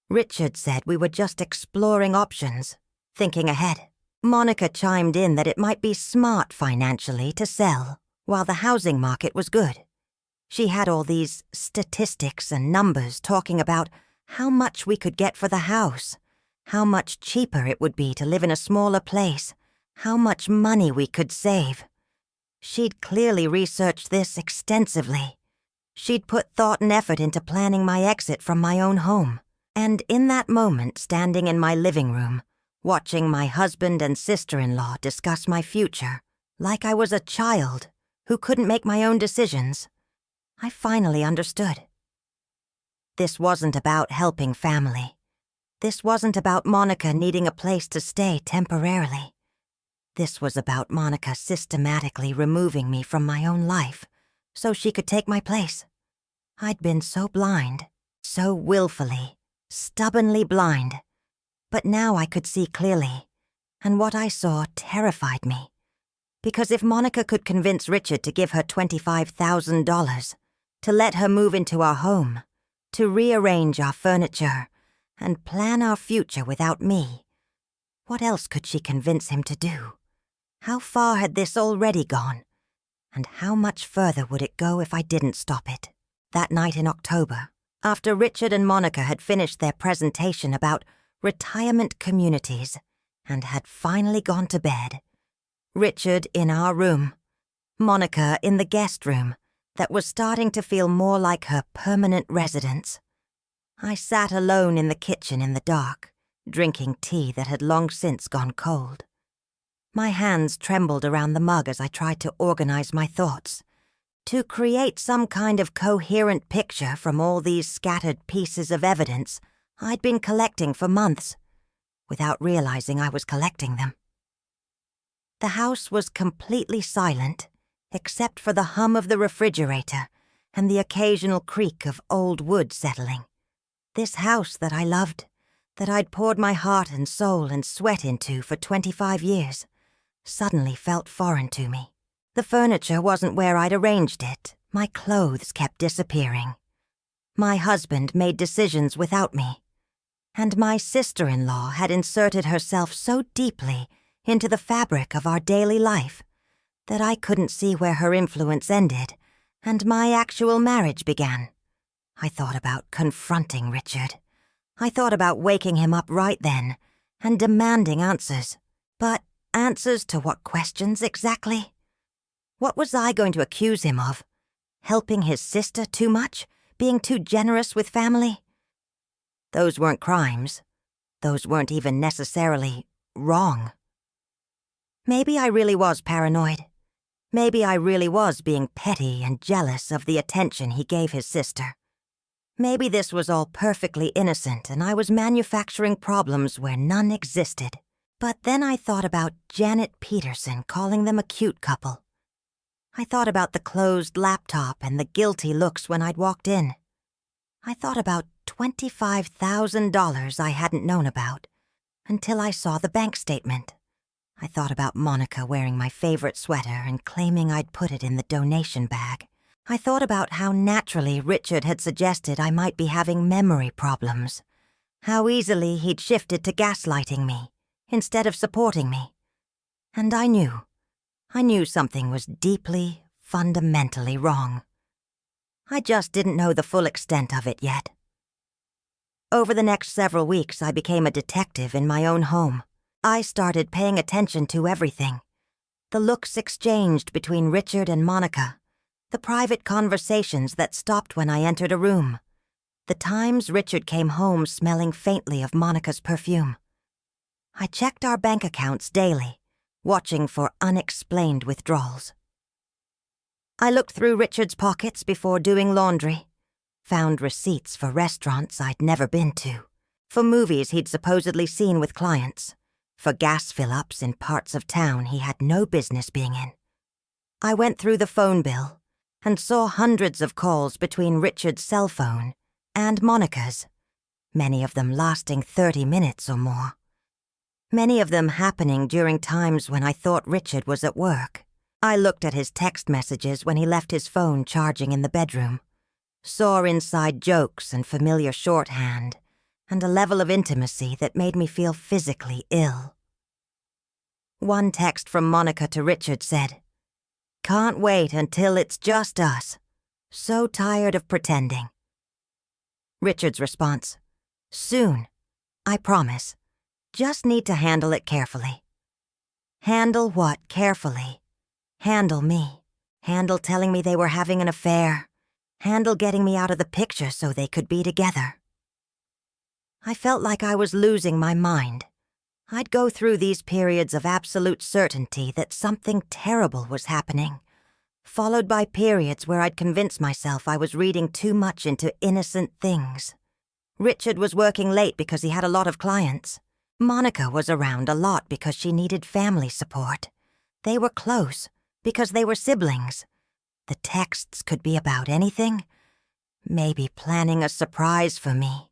Richard said we were just exploring options, thinking ahead. Monica chimed in that it might be smart financially to sell while the housing market was good. She had all these statistics and numbers talking about how much we could get for the house, how much cheaper it would be to live in a smaller place, how much money we could save. She'd clearly researched this extensively. She'd put thought and effort into planning my exit from my own home. And in that moment, standing in my living room, watching my husband and sister-in-law discuss my future, like I was a child who couldn't make my own decisions, I finally understood. This wasn't about helping family. This wasn't about Monica needing a place to stay temporarily. This was about Monica systematically removing me from my own life so she could take my place. I'd been so blind, so willfully, stubbornly blind. But now I could see clearly, and what I saw terrified me. Because if Monica could convince Richard to give her $25,000, to let her move into our home, to rearrange our furniture, and plan our future without me, what else could she convince him to do? How far had this already gone? And how much further would it go if I didn't stop it? That night in October, after Richard and Monica had finished their presentation about retirement communities and had finally gone to bed, Richard in our room, Monica in the guest room that was starting to feel more like her permanent residence, I sat alone in the kitchen in the dark, drinking tea that had long since gone cold. My hands trembled around the mug as I tried to organize my thoughts, to create some kind of coherent picture from all these scattered pieces of evidence I'd been collecting for months, without realizing I was collecting them. The house was completely silent, except for the hum of the refrigerator and the occasional creak of old wood settling. This house that I loved, that I'd poured my heart and soul and sweat into for 25 years, suddenly felt foreign to me. The furniture wasn't where I'd arranged it. My clothes kept disappearing. My husband made decisions without me. And my sister-in-law had inserted herself so deeply into the fabric of our daily life that I couldn't see where her influence ended and my actual marriage began. I thought about confronting Richard. I thought about waking him up right then and demanding answers. But answers to what questions exactly? What was I going to accuse him of? Helping his sister too much? Being too generous with family? Those weren't crimes. Those weren't even necessarily wrong. Maybe I really was paranoid. Maybe I really was being petty and jealous of the attention he gave his sister. Maybe this was all perfectly innocent and I was manufacturing problems where none existed. But then I thought about Janet Peterson calling them a cute couple. I thought about the closed laptop and the guilty looks when I'd walked in. I thought about $25,000 I hadn't known about until I saw the bank statement. I thought about Monica wearing my favorite sweater and claiming I'd put it in the donation bag. I thought about how naturally Richard had suggested I might be having memory problems, how easily he'd shifted to gaslighting me instead of supporting me. And I knew something was deeply, fundamentally wrong. I just didn't know the full extent of it yet. Over the next several weeks, I became a detective in my own home. I started paying attention to everything. The looks exchanged between Richard and Monica, the private conversations that stopped when I entered a room, the times Richard came home smelling faintly of Monica's perfume. I checked our bank accounts daily, watching for unexplained withdrawals. I looked through Richard's pockets before doing laundry, found receipts for restaurants I'd never been to, for movies he'd supposedly seen with clients, for gas fill-ups in parts of town he had no business being in. I went through the phone bill and saw hundreds of calls between Richard's cell phone and Monica's, many of them lasting 30 minutes or more. Many of them happening during times when I thought Richard was at work. I looked at his text messages when he left his phone charging in the bedroom, saw inside jokes and familiar shorthand, and a level of intimacy that made me feel physically ill. One text from Monica to Richard said, "Can't wait until it's just us. So tired of pretending." Richard's response, "Soon. I promise. Just need to handle it carefully." Handle what carefully? Handle me. Handle telling me they were having an affair. Handle getting me out of the picture so they could be together. I felt like I was losing my mind. I'd go through these periods of absolute certainty that something terrible was happening, followed by periods where I'd convince myself I was reading too much into innocent things. Richard was working late because he had a lot of clients. Monica was around a lot because she needed family support. They were close because they were siblings. The texts could be about anything. Maybe planning a surprise for me.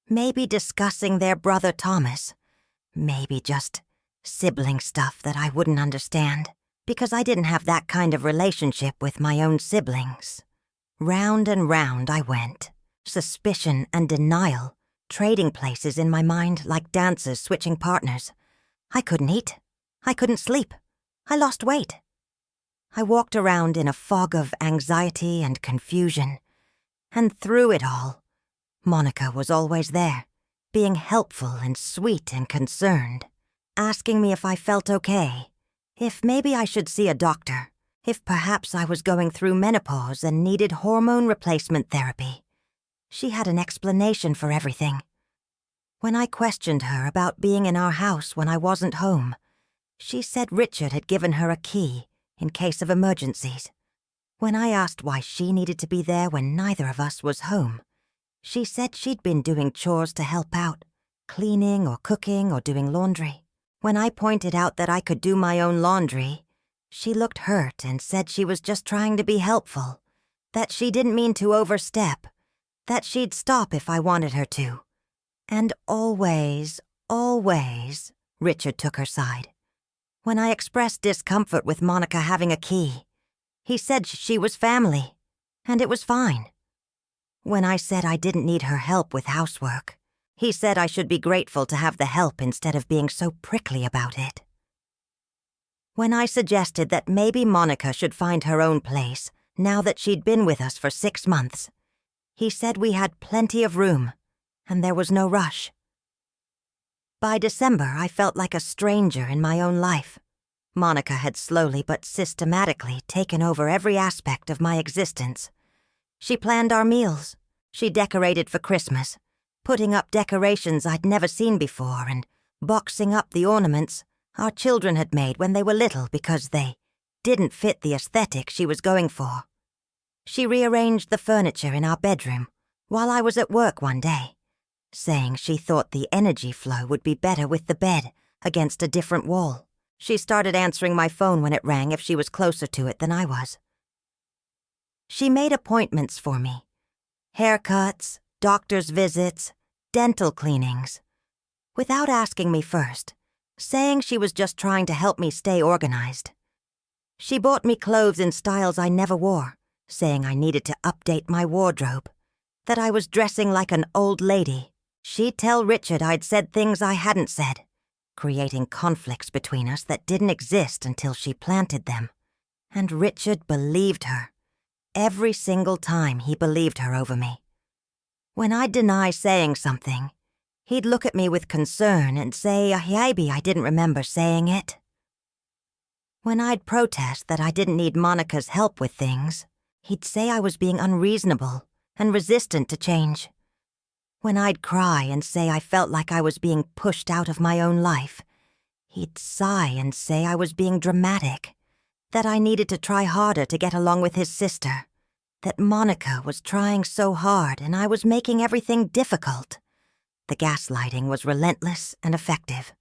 Maybe discussing their brother Thomas. Maybe just sibling stuff that I wouldn't understand, because I didn't have that kind of relationship with my own siblings. Round and round I went, suspicion and denial, trading places in my mind like dancers switching partners. I couldn't eat. I couldn't sleep. I lost weight. I walked around in a fog of anxiety and confusion. And through it all, Monica was always there, being helpful and sweet and concerned, asking me if I felt okay, if maybe I should see a doctor, if perhaps I was going through menopause and needed hormone replacement therapy. She had an explanation for everything. When I questioned her about being in our house when I wasn't home, she said Richard had given her a key in case of emergencies. When I asked why she needed to be there when neither of us was home, she said she'd been doing chores to help out, cleaning or cooking or doing laundry. When I pointed out that I could do my own laundry, she looked hurt and said she was just trying to be helpful, that she didn't mean to overstep, that she'd stop if I wanted her to. And always, Richard took her side. When I expressed discomfort with Monica having a key, he said she was family, and it was fine. When I said I didn't need her help with housework, he said I should be grateful to have the help instead of being so prickly about it. When I suggested that maybe Monica should find her own place now that she'd been with us for 6 months, he said we had plenty of room, and there was no rush. By December, I felt like a stranger in my own life. Monica had slowly but systematically taken over every aspect of my existence. She planned our meals. She decorated for Christmas, putting up decorations I'd never seen before and boxing up the ornaments our children had made when they were little because they didn't fit the aesthetic she was going for. She rearranged the furniture in our bedroom while I was at work one day, saying she thought the energy flow would be better with the bed against a different wall. She started answering my phone when it rang if she was closer to it than I was. She made appointments for me. Haircuts, doctor's visits, dental cleanings. Without asking me first, saying she was just trying to help me stay organized. She bought me clothes in styles I never wore, saying I needed to update my wardrobe, that I was dressing like an old lady. She'd tell Richard I'd said things I hadn't said, creating conflicts between us that didn't exist until she planted them. And Richard believed her. Every single time he believed her over me. When I'd deny saying something, he'd look at me with concern and say maybe I didn't remember saying it. When I'd protest that I didn't need Monica's help with things, he'd say I was being unreasonable and resistant to change. When I'd cry and say I felt like I was being pushed out of my own life, he'd sigh and say I was being dramatic, that I needed to try harder to get along with his sister, that Monica was trying so hard and I was making everything difficult. The gaslighting was relentless and effective.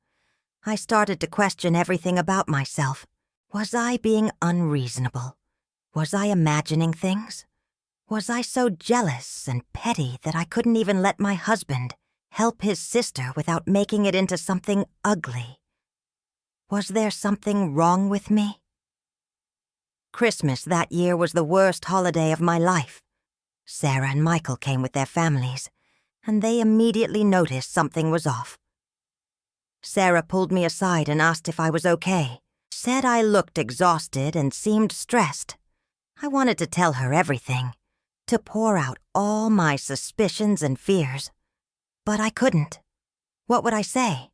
I started to question everything about myself. Was I being unreasonable? Was I imagining things? Was I so jealous and petty that I couldn't even let my husband help his sister without making it into something ugly? Was there something wrong with me? Christmas that year was the worst holiday of my life. Sarah and Michael came with their families, and they immediately noticed something was off. Sarah pulled me aside and asked if I was okay, said I looked exhausted and seemed stressed. I wanted to tell her everything, to pour out all my suspicions and fears. But I couldn't. What would I say?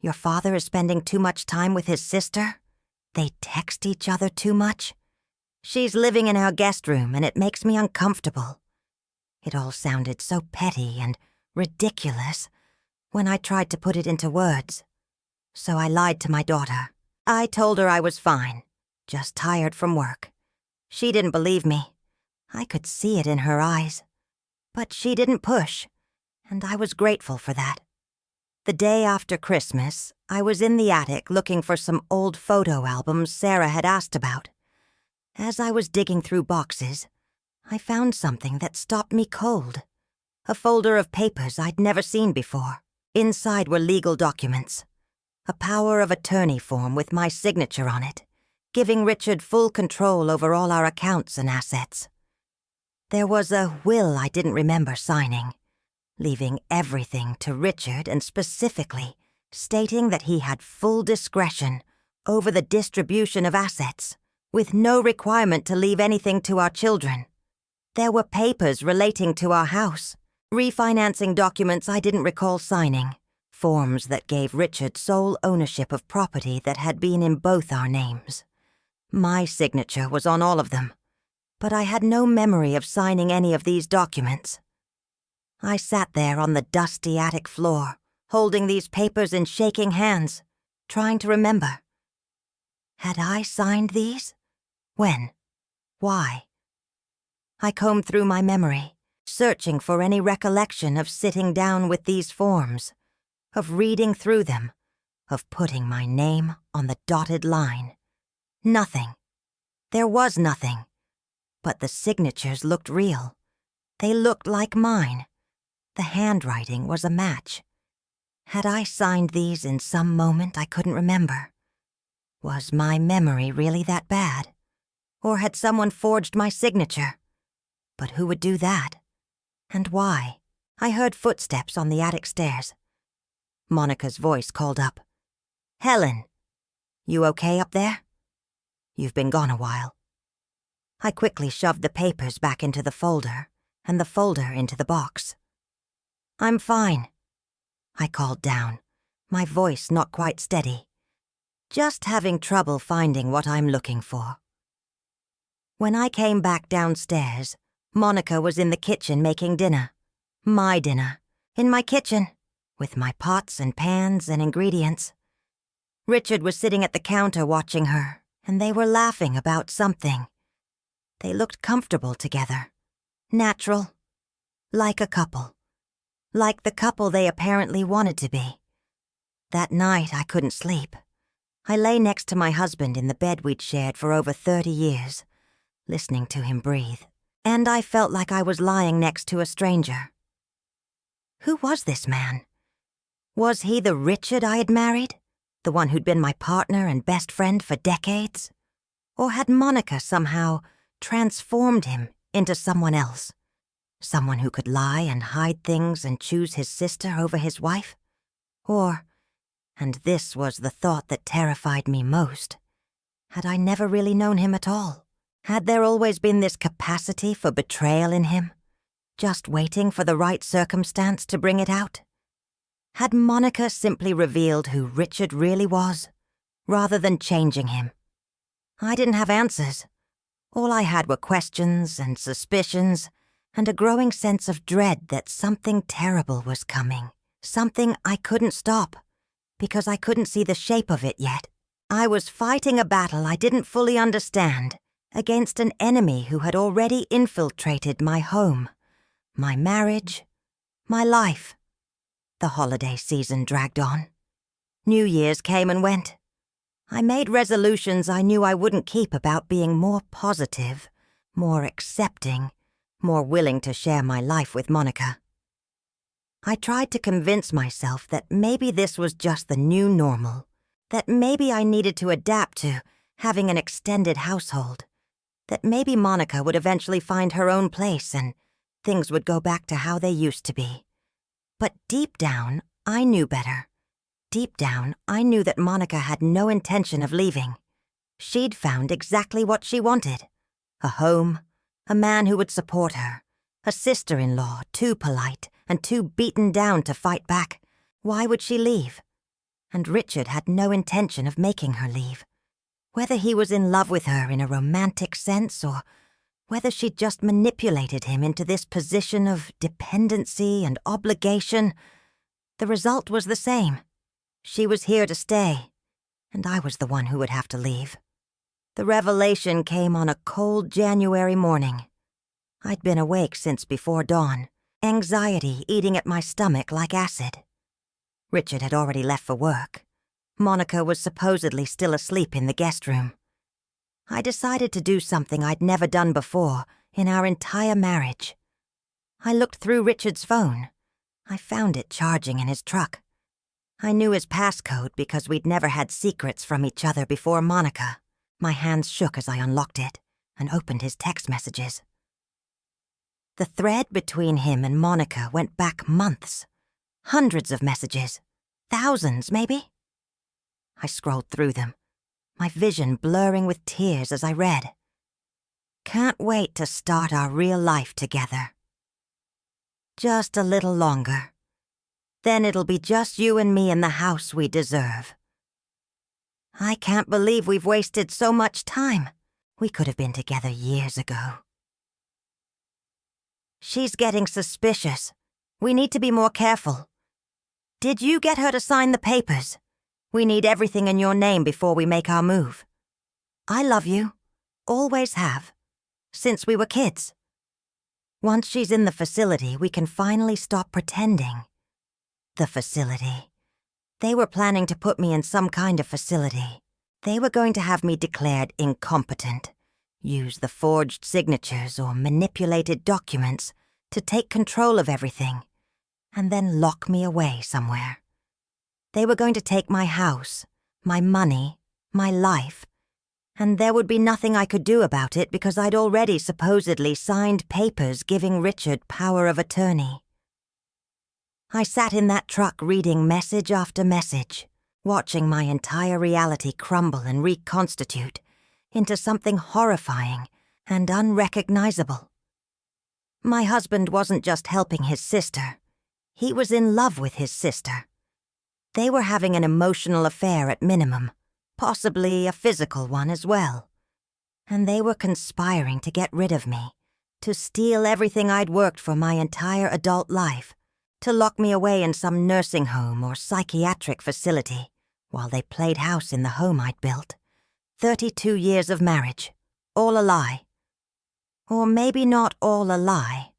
Your father is spending too much time with his sister? They text each other too much? She's living in our guest room and it makes me uncomfortable. It all sounded so petty and ridiculous when I tried to put it into words. So I lied to my daughter. I told her I was fine, just tired from work. She didn't believe me. I could see it in her eyes. But she didn't push, and I was grateful for that. The day after Christmas, I was in the attic looking for some old photo albums Sarah had asked about. As I was digging through boxes, I found something that stopped me cold. A folder of papers I'd never seen before. Inside were legal documents. A power of attorney form with my signature on it, giving Richard full control over all our accounts and assets. There was a will I didn't remember signing, leaving everything to Richard and specifically stating that he had full discretion over the distribution of assets, with no requirement to leave anything to our children. There were papers relating to our house, refinancing documents I didn't recall signing, forms that gave Richard sole ownership of property that had been in both our names. My signature was on all of them, but I had no memory of signing any of these documents. I sat there on the dusty attic floor, holding these papers in shaking hands, trying to remember. Had I signed these? When? Why? I combed through my memory, searching for any recollection of sitting down with these forms, of reading through them, of putting my name on the dotted line. Nothing. There was nothing. But the signatures looked real. They looked like mine. The handwriting was a match. Had I signed these in some moment I couldn't remember? Was my memory really that bad? Or had someone forged my signature? But who would do that? And why? I heard footsteps on the attic stairs. Monica's voice called up. "Helen, you okay up there? You've been gone a while." I quickly shoved the papers back into the folder, and the folder into the box. "I'm fine," I called down, my voice not quite steady. "Just having trouble finding what I'm looking for." When I came back downstairs, Monica was in the kitchen making dinner. My dinner. In my kitchen, with my pots and pans and ingredients. Richard was sitting at the counter watching her, and they were laughing about something. They looked comfortable together. Natural. Like a couple. Like the couple they apparently wanted to be. That night I couldn't sleep. I lay next to my husband in the bed we'd shared for over 30 years, listening to him breathe, and I felt like I was lying next to a stranger. Who was this man? Was he the Richard I had married? The one who'd been my partner and best friend for decades? Or had Monica somehow transformed him into someone else? Someone who could lie and hide things and choose his sister over his wife? Or, and this was the thought that terrified me most, had I never really known him at all? Had there always been this capacity for betrayal in him, just waiting for the right circumstance to bring it out? Had Monica simply revealed who Richard really was, rather than changing him? I didn't have answers. All I had were questions and suspicions, and a growing sense of dread that something terrible was coming, something I couldn't stop, because I couldn't see the shape of it yet. I was fighting a battle I didn't fully understand, against an enemy who had already infiltrated my home, my marriage, my life. The holiday season dragged on. New Year's came and went. I made resolutions I knew I wouldn't keep about being more positive, more accepting, more willing to share my life with Monica. I tried to convince myself that maybe this was just the new normal, that maybe I needed to adapt to having an extended household, that maybe Monica would eventually find her own place and things would go back to how they used to be. But deep down, I knew better. Deep down, I knew that Monica had no intention of leaving. She'd found exactly what she wanted. A home, a man who would support her, a sister-in-law too polite and too beaten down to fight back. Why would she leave? And Richard had no intention of making her leave. Whether he was in love with her in a romantic sense or whether she'd just manipulated him into this position of dependency and obligation, the result was the same. She was here to stay, and I was the one who would have to leave. The revelation came on a cold January morning. I'd been awake since before dawn, anxiety eating at my stomach like acid. Richard had already left for work. Monica was supposedly still asleep in the guest room. I decided to do something I'd never done before in our entire marriage. I looked through Richard's phone. I found it charging in his truck. I knew his passcode because we'd never had secrets from each other before Monica. My hands shook as I unlocked it and opened his text messages. The thread between him and Monica went back months. Hundreds of messages. Thousands, maybe? I scrolled through them. my vision blurring with tears as I read. Can't wait to start our real life together. Just a little longer. Then it'll be just you and me in the house we deserve. I can't believe we've wasted so much time. We could have been together years ago. She's getting suspicious. We need to be more careful. Did you get her to sign the papers? We need everything in your name before we make our move. I love you. Always have. Since we were kids. Once she's in the facility, we can finally stop pretending. The facility. They were planning to put me in some kind of facility. They were going to have me declared incompetent, use the forged signatures or manipulated documents to take control of everything, and then lock me away somewhere. They were going to take my house, my money, my life, and there would be nothing I could do about it because I'd already supposedly signed papers giving Richard power of attorney. I sat in that truck reading message after message, watching my entire reality crumble and reconstitute into something horrifying and unrecognizable. My husband wasn't just helping his sister. He was in love with his sister. They were having an emotional affair at minimum, possibly a physical one as well. And they were conspiring to get rid of me, to steal everything I'd worked for my entire adult life, to lock me away in some nursing home or psychiatric facility while they played house in the home I'd built. 32 years of marriage, all a lie. Or maybe not all a lie.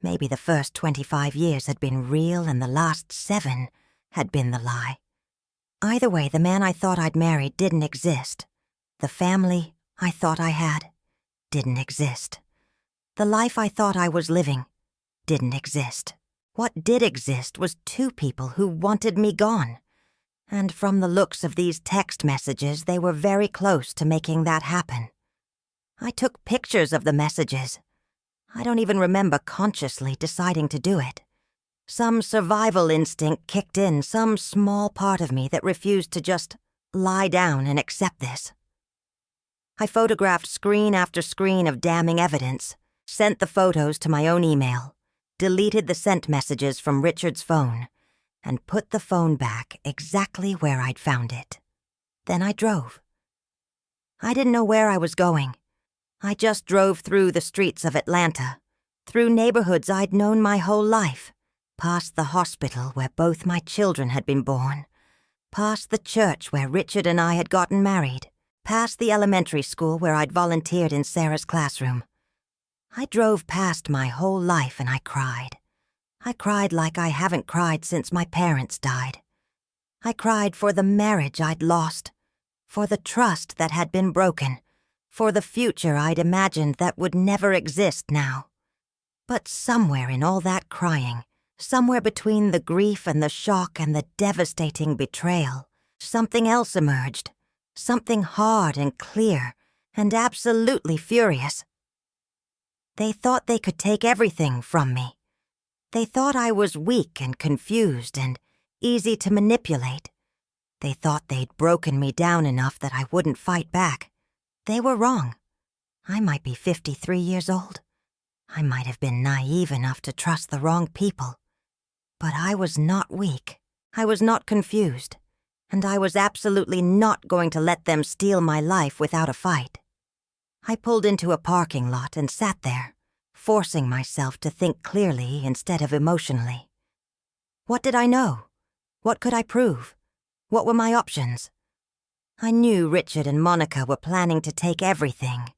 Maybe the first 25 years had been real and the last 7 had been the lie. Either way, the man I thought I'd married didn't exist. The family I thought I had didn't exist. The life I thought I was living didn't exist. What did exist was 2 people who wanted me gone. And from the looks of these text messages, they were very close to making that happen. I took pictures of the messages. I don't even remember consciously deciding to do it. Some survival instinct kicked in, some small part of me that refused to just lie down and accept this. I photographed screen after screen of damning evidence, sent the photos to my own email, deleted the sent messages from Richard's phone, and put the phone back exactly where I'd found it. Then I drove. I didn't know where I was going. I just drove through the streets of Atlanta, through neighborhoods I'd known my whole life, past the hospital where both my children had been born, past the church where Richard and I had gotten married, past the elementary school where I'd volunteered in Sarah's classroom. I drove past my whole life and I cried. I cried like I haven't cried since my parents died. I cried for the marriage I'd lost, for the trust that had been broken, for the future I'd imagined that would never exist now. But somewhere in all that crying, somewhere between the grief and the shock and the devastating betrayal, something else emerged, something hard and clear and absolutely furious. They thought they could take everything from me. They thought I was weak and confused and easy to manipulate. They thought they'd broken me down enough that I wouldn't fight back. They were wrong. I might be 53 years old. I might have been naive enough to trust the wrong people. But I was not weak. I was not confused. And I was absolutely not going to let them steal my life without a fight. I pulled into a parking lot and sat there, forcing myself to think clearly instead of emotionally. What did I know? What could I prove? What were my options? I knew Richard and Monica were planning to take everything.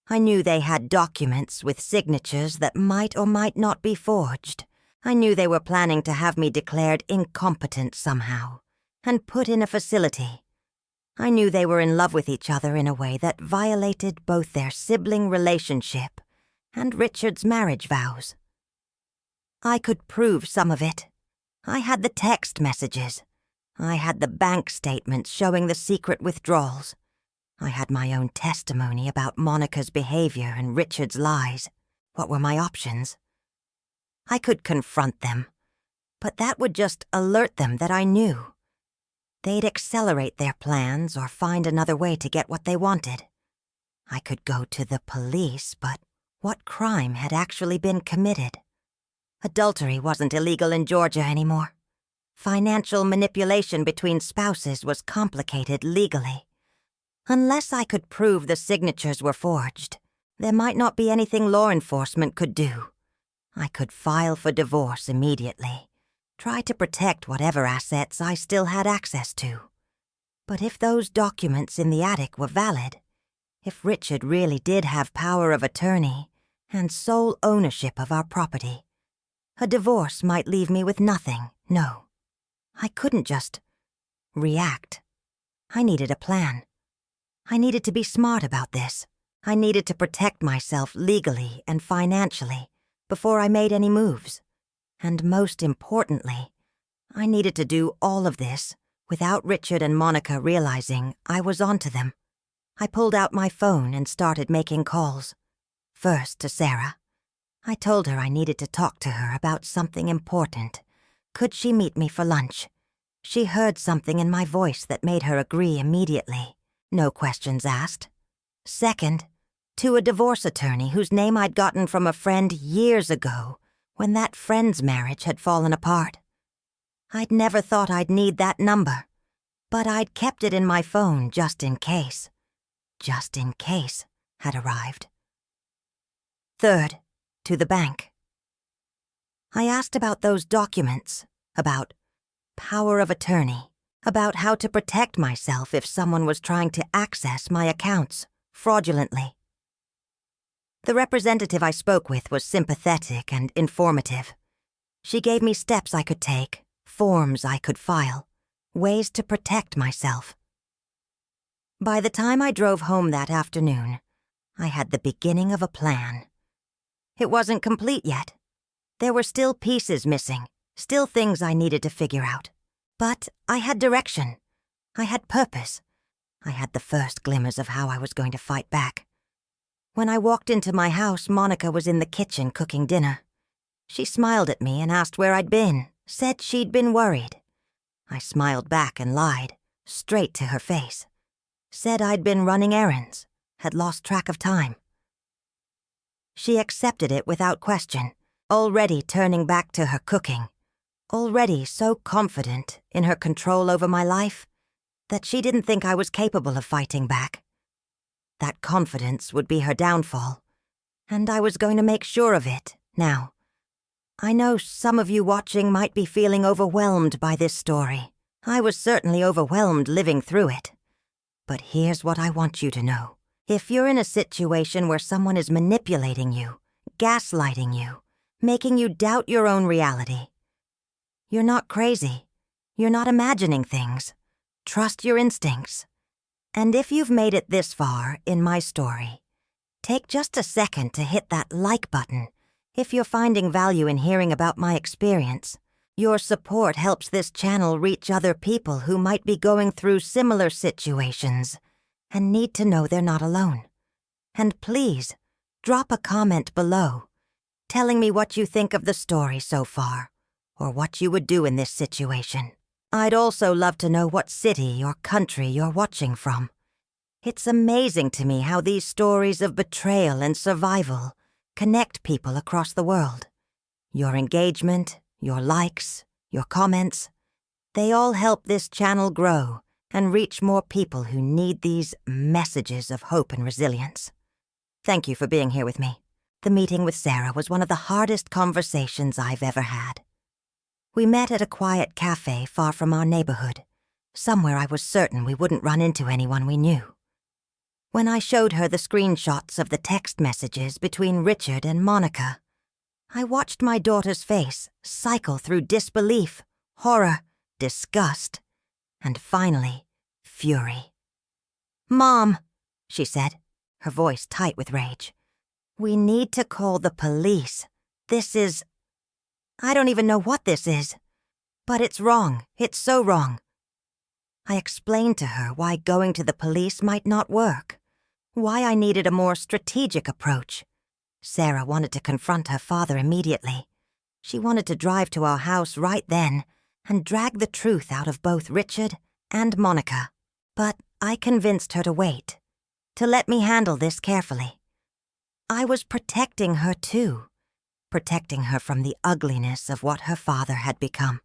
I knew they had documents with signatures that might or might not be forged. I knew they were planning to have me declared incompetent somehow and put in a facility. I knew they were in love with each other in a way that violated both their sibling relationship and Richard's marriage vows. I could prove some of it. I had the text messages. I had the bank statements showing the secret withdrawals. I had my own testimony about Monica's behavior and Richard's lies. What were my options? I could confront them, but that would just alert them that I knew. They'd accelerate their plans or find another way to get what they wanted. I could go to the police, but what crime had actually been committed? Adultery wasn't illegal in Georgia anymore. Financial manipulation between spouses was complicated legally. Unless I could prove the signatures were forged, there might not be anything law enforcement could do. I could file for divorce immediately, try to protect whatever assets I still had access to. But if those documents in the attic were valid, if Richard really did have power of attorney and sole ownership of our property, a divorce might leave me with nothing. No, I couldn't just react. I needed a plan. I needed to be smart about this. I needed to protect myself legally and financially before I made any moves. And most importantly, I needed to do all of this without Richard and Monica realizing I was onto them. I pulled out my phone and started making calls. First to Sarah. I told her I needed to talk to her about something important. Could she meet me for lunch? She heard something in my voice that made her agree immediately. No questions asked. Second, to a divorce attorney whose name I'd gotten from a friend years ago when that friend's marriage had fallen apart. I'd never thought I'd need that number, but I'd kept it in my phone just in case. Just in case had arrived. Third, to the bank. I asked about those documents, about power of attorney, about how to protect myself if someone was trying to access my accounts fraudulently. The representative I spoke with was sympathetic and informative. She gave me steps I could take, forms I could file, ways to protect myself. By the time I drove home that afternoon, I had the beginning of a plan. It wasn't complete yet. There were still pieces missing, still things I needed to figure out. But I had direction. I had purpose. I had the first glimmers of how I was going to fight back. When I walked into my house, Monica was in the kitchen cooking dinner. She smiled at me and asked where I'd been, said she'd been worried. I smiled back and lied, straight to her face. Said I'd been running errands, had lost track of time. She accepted it without question, already turning back to her cooking, already so confident in her control over my life that she didn't think I was capable of fighting back. That confidence would be her downfall, and I was going to make sure of it now. I know some of you watching might be feeling overwhelmed by this story. I was certainly overwhelmed living through it. But here's what I want you to know. If you're in a situation where someone is manipulating you, gaslighting you, making you doubt your own reality, you're not crazy. You're not imagining things. Trust your instincts. And if you've made it this far in my story, take just a second to hit that like button. If you're finding value in hearing about my experience, your support helps this channel reach other people who might be going through similar situations and need to know they're not alone. And please, drop a comment below, telling me what you think of the story so far, or what you would do in this situation. I'd also love to know what city or country you're watching from. It's amazing to me how these stories of betrayal and survival connect people across the world. Your engagement, your likes, your comments, they all help this channel grow and reach more people who need these messages of hope and resilience. Thank you for being here with me. The meeting with Sarah was one of the hardest conversations I've ever had. We met at a quiet cafe far from our neighborhood, somewhere I was certain we wouldn't run into anyone we knew. When I showed her the screenshots of the text messages between Richard and Monica, I watched my daughter's face cycle through disbelief, horror, disgust, and finally, fury. "Mom," she said, her voice tight with rage, "we need to call the police. This is... I don't even know what this is. But it's wrong. It's so wrong." I explained to her why going to the police might not work, why I needed a more strategic approach. Sarah wanted to confront her father immediately. She wanted to drive to our house right then and drag the truth out of both Richard and Monica, but I convinced her to wait, to let me handle this carefully. I was protecting her too, protecting her from the ugliness of what her father had become.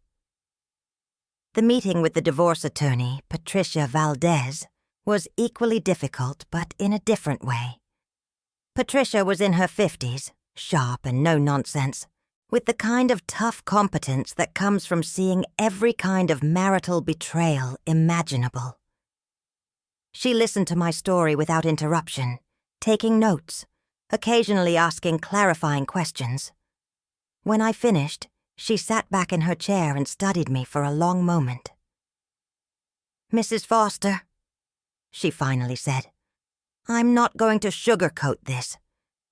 The meeting with the divorce attorney, Patricia Valdez, was equally difficult, but in a different way. Patricia was in her 50s, sharp and no-nonsense, with the kind of tough competence that comes from seeing every kind of marital betrayal imaginable. She listened to my story without interruption, taking notes, occasionally asking clarifying questions. When I finished, she sat back in her chair and studied me for a long moment. "Mrs. Foster," she finally said, "I'm not going to sugarcoat this.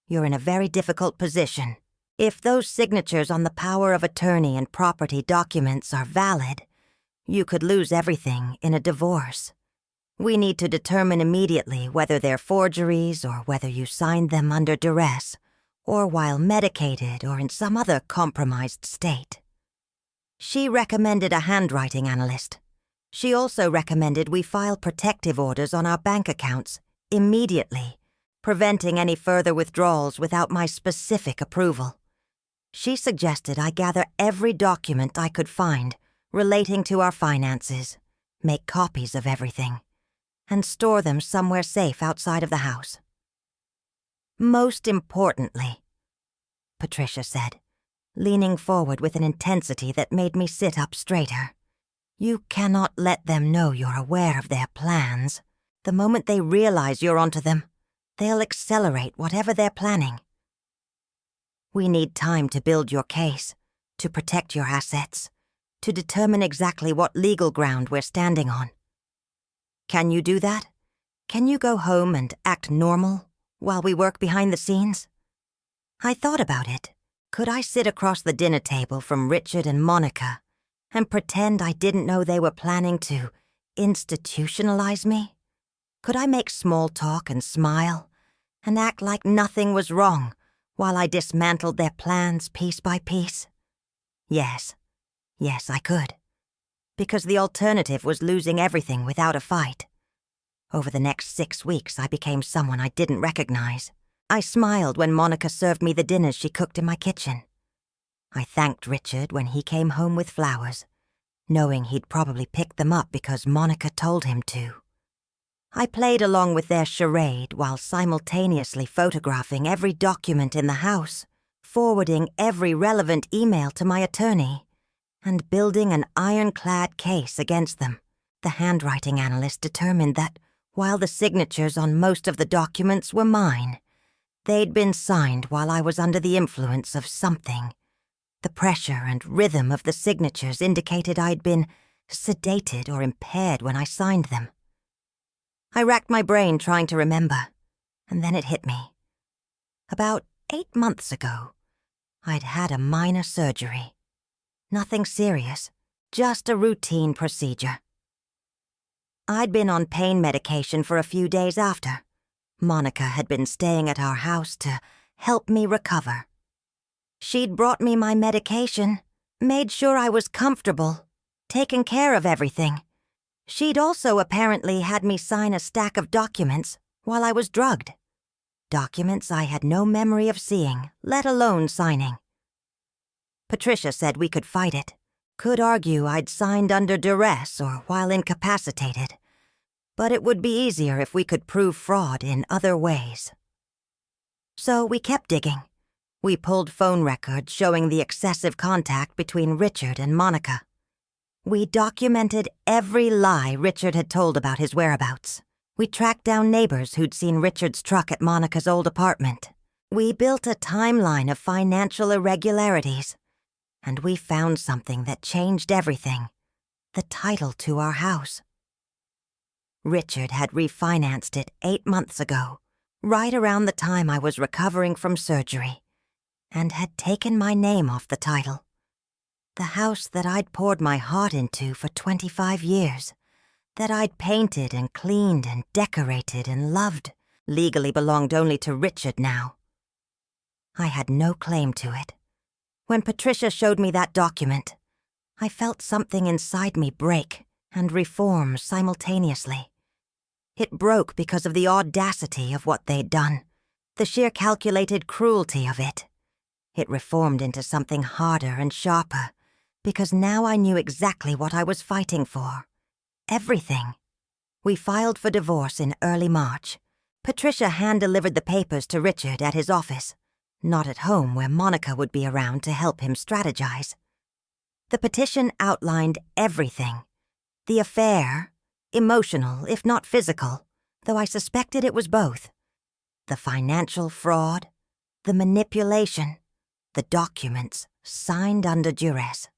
You're in a very difficult position. If those signatures on the power of attorney and property documents are valid, you could lose everything in a divorce. We need to determine immediately whether they're forgeries or whether you signed them under duress, or while medicated or in some other compromised state." She recommended a handwriting analyst. She also recommended we file protective orders on our bank accounts immediately, preventing any further withdrawals without my specific approval. She suggested I gather every document I could find relating to our finances, make copies of everything, and store them somewhere safe outside of the house. "Most importantly," Patricia said, leaning forward with an intensity that made me sit up straighter, "you cannot let them know you're aware of their plans. The moment they realize you're onto them, they'll accelerate whatever they're planning. We need time to build your case, to protect your assets, to determine exactly what legal ground we're standing on. Can you do that? Can you go home and act normal while we work behind the scenes?" I thought about it. Could I sit across the dinner table from Richard and Monica and pretend I didn't know they were planning to institutionalize me? Could I make small talk and smile and act like nothing was wrong while I dismantled their plans piece by piece? Yes, I could. Because the alternative was losing everything without a fight. Over the next 6 weeks, I became someone I didn't recognize. I smiled when Monica served me the dinners she cooked in my kitchen. I thanked Richard when he came home with flowers, knowing he'd probably pick them up because Monica told him to. I played along with their charade while simultaneously photographing every document in the house, forwarding every relevant email to my attorney, and building an ironclad case against them. The handwriting analyst determined that while the signatures on most of the documents were mine, they'd been signed while I was under the influence of something. The pressure and rhythm of the signatures indicated I'd been sedated or impaired when I signed them. I racked my brain trying to remember, and then it hit me. About 8 months ago, I'd had a minor surgery. Nothing serious, just a routine procedure. I'd been on pain medication for a few days after. Monica had been staying at our house to help me recover. She'd brought me my medication, made sure I was comfortable, taken care of everything. She'd also apparently had me sign a stack of documents while I was drugged. Documents I had no memory of seeing, let alone signing. Patricia said we could fight it, could argue I'd signed under duress or while incapacitated, but it would be easier if we could prove fraud in other ways. So we kept digging. We pulled phone records showing the excessive contact between Richard and Monica. We documented every lie Richard had told about his whereabouts. We tracked down neighbors who'd seen Richard's truck at Monica's old apartment. We built a timeline of financial irregularities. And we found something that changed everything: the title to our house. Richard had refinanced it 8 months ago, right around the time I was recovering from surgery, and had taken my name off the title. The house that I'd poured my heart into for 25 years, that I'd painted and cleaned and decorated and loved, legally belonged only to Richard now. I had no claim to it. When Patricia showed me that document, I felt something inside me break and reform simultaneously. It broke because of the audacity of what they'd done, the sheer calculated cruelty of it. It reformed into something harder and sharper, because now I knew exactly what I was fighting for. Everything. We filed for divorce in early March. Patricia hand-delivered the papers to Richard at his office, not at home where Monica would be around to help him strategize. The petition outlined everything. The affair, emotional if not physical, though I suspected it was both. The financial fraud, the manipulation, the documents signed under duress.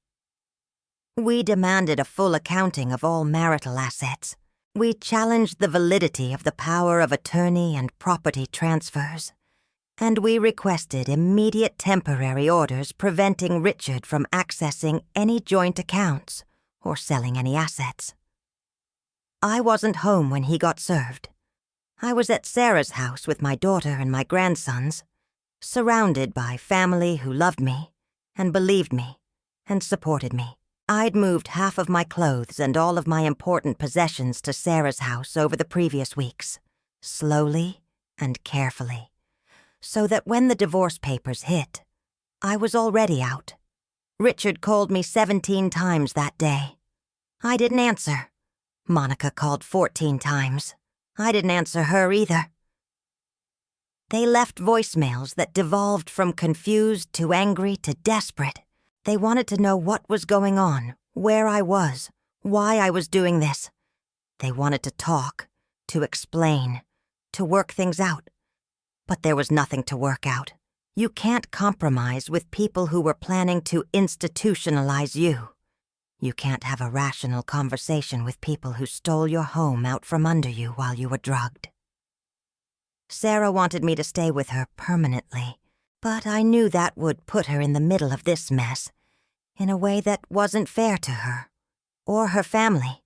We demanded a full accounting of all marital assets. We challenged the validity of the power of attorney and property transfers. And we requested immediate temporary orders preventing Richard from accessing any joint accounts or selling any assets. I wasn't home when he got served. I was at Sarah's house with my daughter and my grandsons, surrounded by family who loved me and believed me and supported me. I'd moved half of my clothes and all of my important possessions to Sarah's house over the previous weeks, slowly and carefully, so that when the divorce papers hit, I was already out. Richard called me 17 times that day. I didn't answer. Monica called 14 times. I didn't answer her either. They left voicemails that devolved from confused to angry to desperate. They wanted to know what was going on, where I was, why I was doing this. They wanted to talk, to explain, to work things out. But there was nothing to work out. You can't compromise with people who were planning to institutionalize you. You can't have a rational conversation with people who stole your home out from under you while you were drugged. Sarah wanted me to stay with her permanently, but I knew that would put her in the middle of this mess in a way that wasn't fair to her or her family.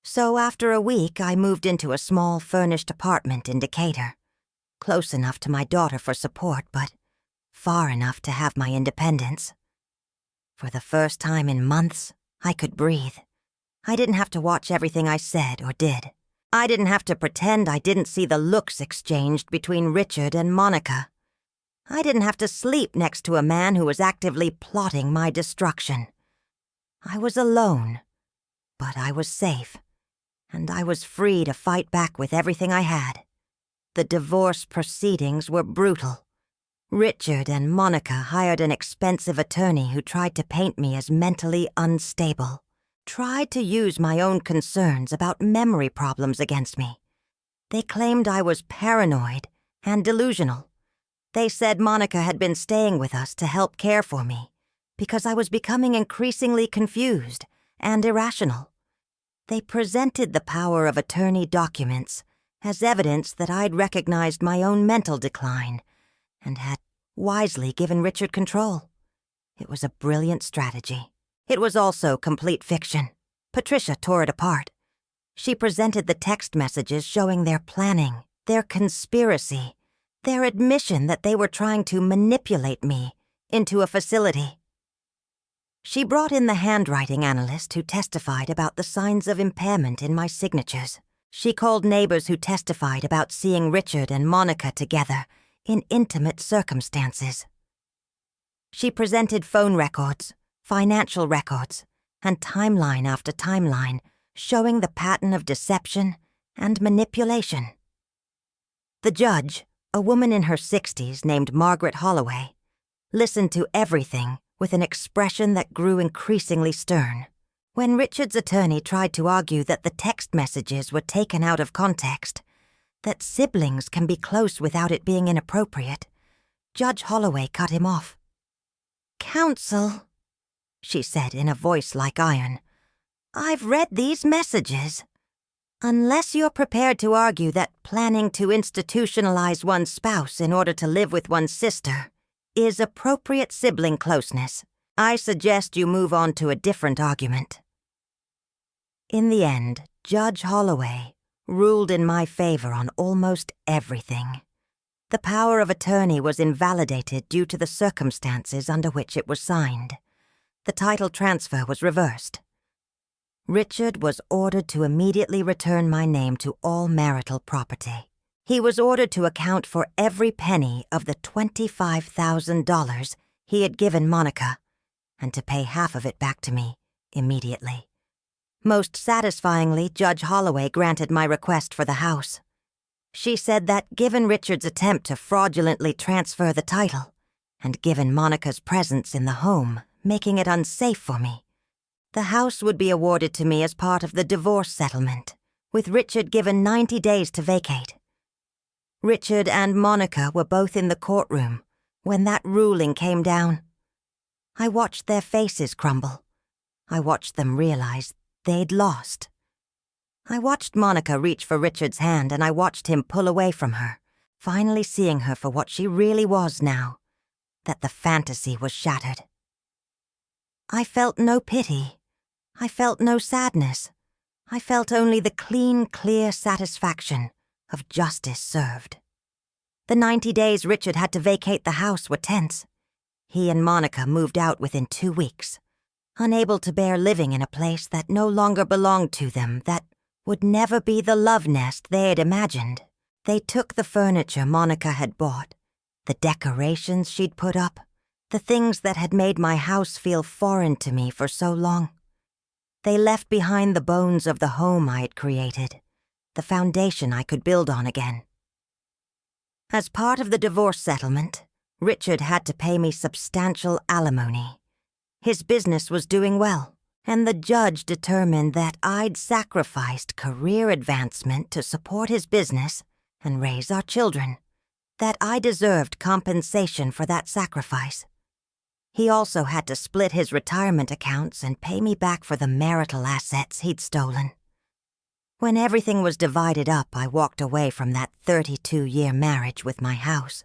So after a week, I moved into a small furnished apartment in Decatur, close enough to my daughter for support, but far enough to have my independence. For the first time in months, I could breathe. I didn't have to watch everything I said or did. I didn't have to pretend I didn't see the looks exchanged between Richard and Monica. I didn't have to sleep next to a man who was actively plotting my destruction. I was alone, but I was safe, and I was free to fight back with everything I had. The divorce proceedings were brutal. Richard and Monica hired an expensive attorney who tried to paint me as mentally unstable, tried to use my own concerns about memory problems against me. They claimed I was paranoid and delusional. They said Monica had been staying with us to help care for me because I was becoming increasingly confused and irrational. They presented the power of attorney documents as evidence that I'd recognized my own mental decline and had wisely given Richard control. It was a brilliant strategy. It was also complete fiction. Patricia tore it apart. She presented the text messages showing their planning, their conspiracy, their admission that they were trying to manipulate me into a facility. She brought in the handwriting analyst who testified about the signs of impairment in my signatures. She called neighbors who testified about seeing Richard and Monica together in intimate circumstances. She presented phone records, financial records, and timeline after timeline showing the pattern of deception and manipulation. The judge, a woman in her 60s named Margaret Holloway, listened to everything with an expression that grew increasingly stern. When Richard's attorney tried to argue that the text messages were taken out of context, that siblings can be close without it being inappropriate, Judge Holloway cut him off. "Counsel," she said in a voice like iron, "I've read these messages. Unless you're prepared to argue that planning to institutionalize one's spouse in order to live with one's sister is appropriate sibling closeness, I suggest you move on to a different argument." In the end, Judge Holloway ruled in my favor on almost everything. The power of attorney was invalidated due to the circumstances under which it was signed. The title transfer was reversed. Richard was ordered to immediately return my name to all marital property. He was ordered to account for every penny of the $25,000 he had given Monica, and to pay half of it back to me immediately. Most satisfyingly, Judge Holloway granted my request for the house. She said that given Richard's attempt to fraudulently transfer the title, and given Monica's presence in the home, making it unsafe for me, the house would be awarded to me as part of the divorce settlement, with Richard given 90 days to vacate. Richard and Monica were both in the courtroom when that ruling came down. I watched their faces crumble. I watched them realize they'd lost. I watched Monica reach for Richard's hand, and I watched him pull away from her, finally seeing her for what she really was now, that the fantasy was shattered. I felt no pity. I felt no sadness. I felt only the clean, clear satisfaction of justice served. The 90 days Richard had to vacate the house were tense. He and Monica moved out within 2 weeks, unable to bear living in a place that no longer belonged to them, that would never be the love nest they had imagined. They took the furniture Monica had bought, the decorations she'd put up, the things that had made my house feel foreign to me for so long. They left behind the bones of the home I had created, the foundation I could build on again. As part of the divorce settlement, Richard had to pay me substantial alimony. His business was doing well, and the judge determined that I'd sacrificed career advancement to support his business and raise our children, that I deserved compensation for that sacrifice. He also had to split his retirement accounts and pay me back for the marital assets he'd stolen. When everything was divided up, I walked away from that 32-year marriage with my house,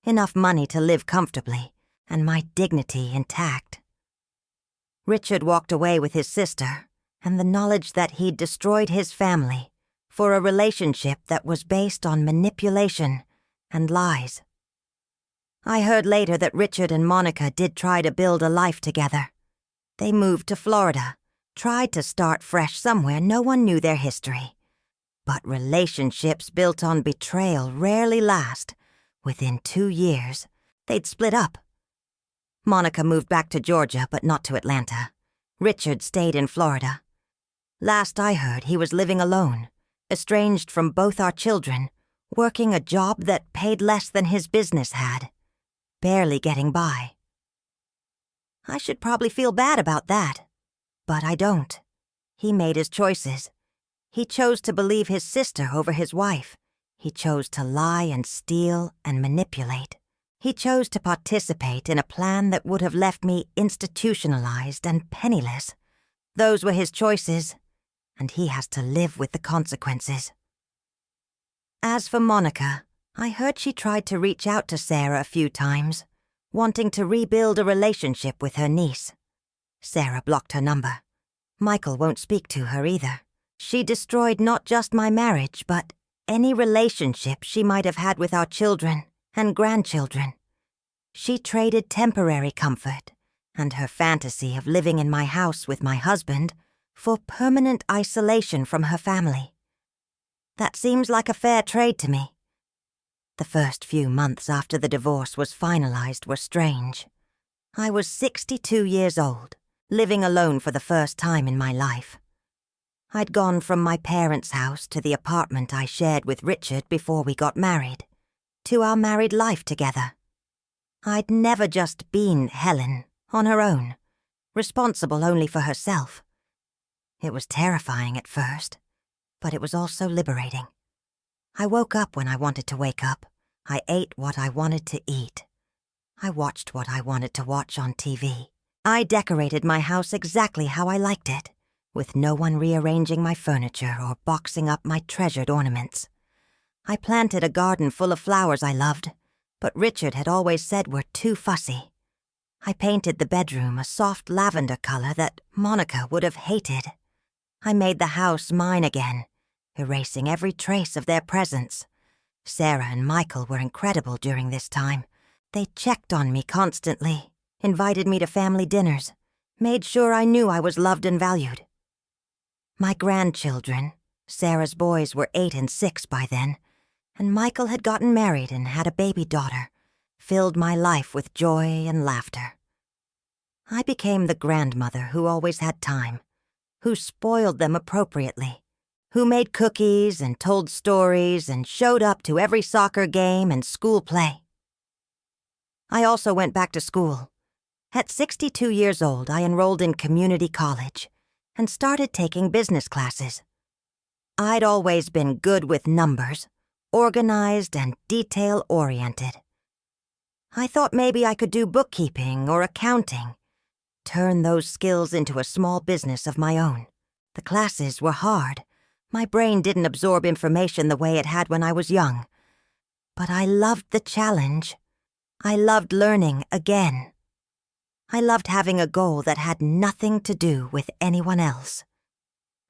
enough money to live comfortably, and my dignity intact. Richard walked away with his sister, and the knowledge that he'd destroyed his family for a relationship that was based on manipulation and lies. I heard later that Richard and Monica did try to build a life together. They moved to Florida, tried to start fresh somewhere no one knew their history. But relationships built on betrayal rarely last. Within 2 years, they'd split up. Monica moved back to Georgia, but not to Atlanta. Richard stayed in Florida. Last I heard, he was living alone, estranged from both our children, working a job that paid less than his business had, barely getting by. I should probably feel bad about that, but I don't. He made his choices. He chose to believe his sister over his wife. He chose to lie and steal and manipulate. He chose to participate in a plan that would have left me institutionalized and penniless. Those were his choices, and he has to live with the consequences. As for Monica, I heard she tried to reach out to Sarah a few times, wanting to rebuild a relationship with her niece. Sarah blocked her number. Michael won't speak to her either. She destroyed not just my marriage, but any relationship she might have had with our children and grandchildren. She traded temporary comfort and her fantasy of living in my house with my husband for permanent isolation from her family. That seems like a fair trade to me. The first few months after the divorce was finalized were strange. I was 62 years old, living alone for the first time in my life. I'd gone from my parents' house to the apartment I shared with Richard before we got married, to our married life together. I'd never just been Helen, on her own, responsible only for herself. It was terrifying at first, but it was also liberating. I woke up when I wanted to wake up. I ate what I wanted to eat. I watched what I wanted to watch on TV. I decorated my house exactly how I liked it, with no one rearranging my furniture or boxing up my treasured ornaments. I planted a garden full of flowers I loved, but Richard had always said were too fussy. I painted the bedroom a soft lavender color that Monica would have hated. I made the house mine again, erasing every trace of their presence. Sarah and Michael were incredible during this time. They checked on me constantly, invited me to family dinners, made sure I knew I was loved and valued. My grandchildren, Sarah's boys were 8 and 6 by then, and Michael had gotten married and had a baby daughter, filled my life with joy and laughter. I became the grandmother who always had time, who spoiled them appropriately, who made cookies and told stories and showed up to every soccer game and school play. I also went back to school. At 62 years old, I enrolled in community college and started taking business classes. I'd always been good with numbers, organized and detail-oriented. I thought maybe I could do bookkeeping or accounting, turn those skills into a small business of my own. The classes were hard. My brain didn't absorb information the way it had when I was young. But I loved the challenge. I loved learning again. I loved having a goal that had nothing to do with anyone else.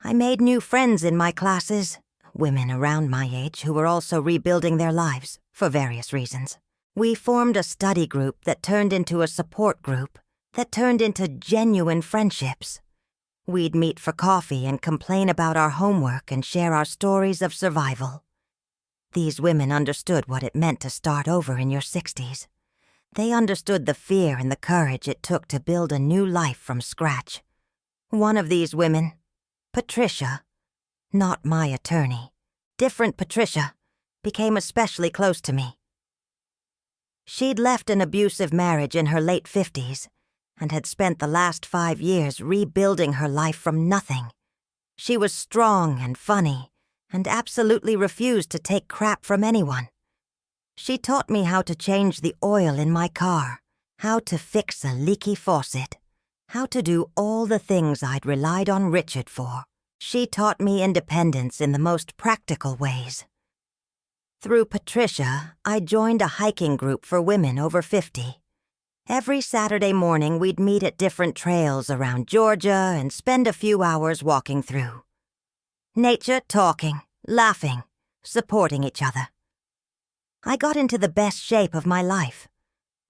I made new friends in my classes, women around my age who were also rebuilding their lives for various reasons. We formed a study group that turned into a support group that turned into genuine friendships. We'd meet for coffee and complain about our homework and share our stories of survival. These women understood what it meant to start over in your 60s. They understood the fear and the courage it took to build a new life from scratch. One of these women, Patricia, not my attorney, different Patricia, became especially close to me. She'd left an abusive marriage in her late 50s and had spent the last 5 years rebuilding her life from nothing. She was strong and funny and absolutely refused to take crap from anyone. She taught me how to change the oil in my car, how to fix a leaky faucet, how to do all the things I'd relied on Richard for. She taught me independence in the most practical ways. Through Patricia, I joined a hiking group for women over 50. Every Saturday morning, we'd meet at different trails around Georgia and spend a few hours walking through. Nature, talking, laughing, supporting each other. I got into the best shape of my life.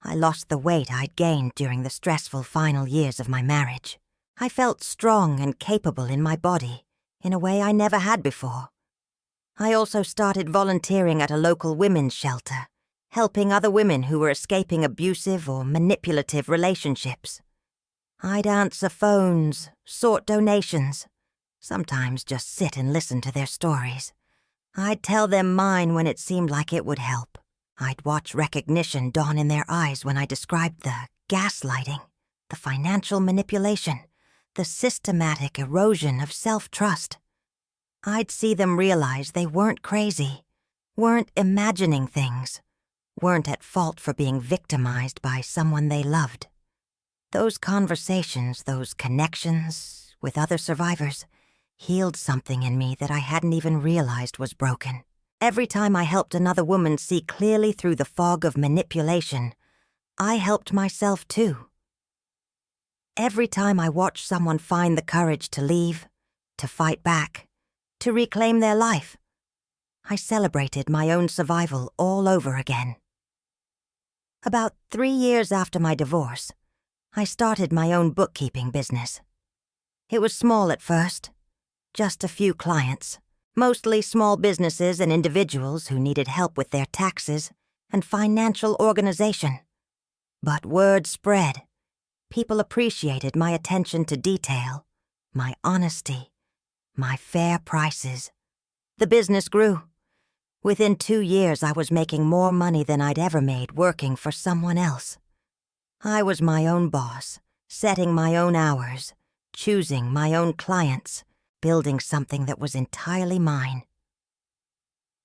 I lost the weight I'd gained during the stressful final years of my marriage. I felt strong and capable in my body, in a way I never had before. I also started volunteering at a local women's shelter, helping other women who were escaping abusive or manipulative relationships. I'd answer phones, sort donations, sometimes just sit and listen to their stories. I'd tell them mine when it seemed like it would help. I'd watch recognition dawn in their eyes when I described the gaslighting, the financial manipulation, the systematic erosion of self-trust. I'd see them realize they weren't crazy, weren't imagining things, weren't at fault for being victimized by someone they loved. Those conversations, those connections with other survivors, healed something in me that I hadn't even realized was broken. Every time I helped another woman see clearly through the fog of manipulation, I helped myself too. Every time I watched someone find the courage to leave, to fight back, to reclaim their life, I celebrated my own survival all over again. About 3 years after my divorce, I started my own bookkeeping business. It was small at first, just a few clients, mostly small businesses and individuals who needed help with their taxes and financial organization. But word spread. People appreciated my attention to detail, my honesty, my fair prices. The business grew. Within 2 years, I was making more money than I'd ever made working for someone else. I was my own boss, setting my own hours, choosing my own clients, building something that was entirely mine.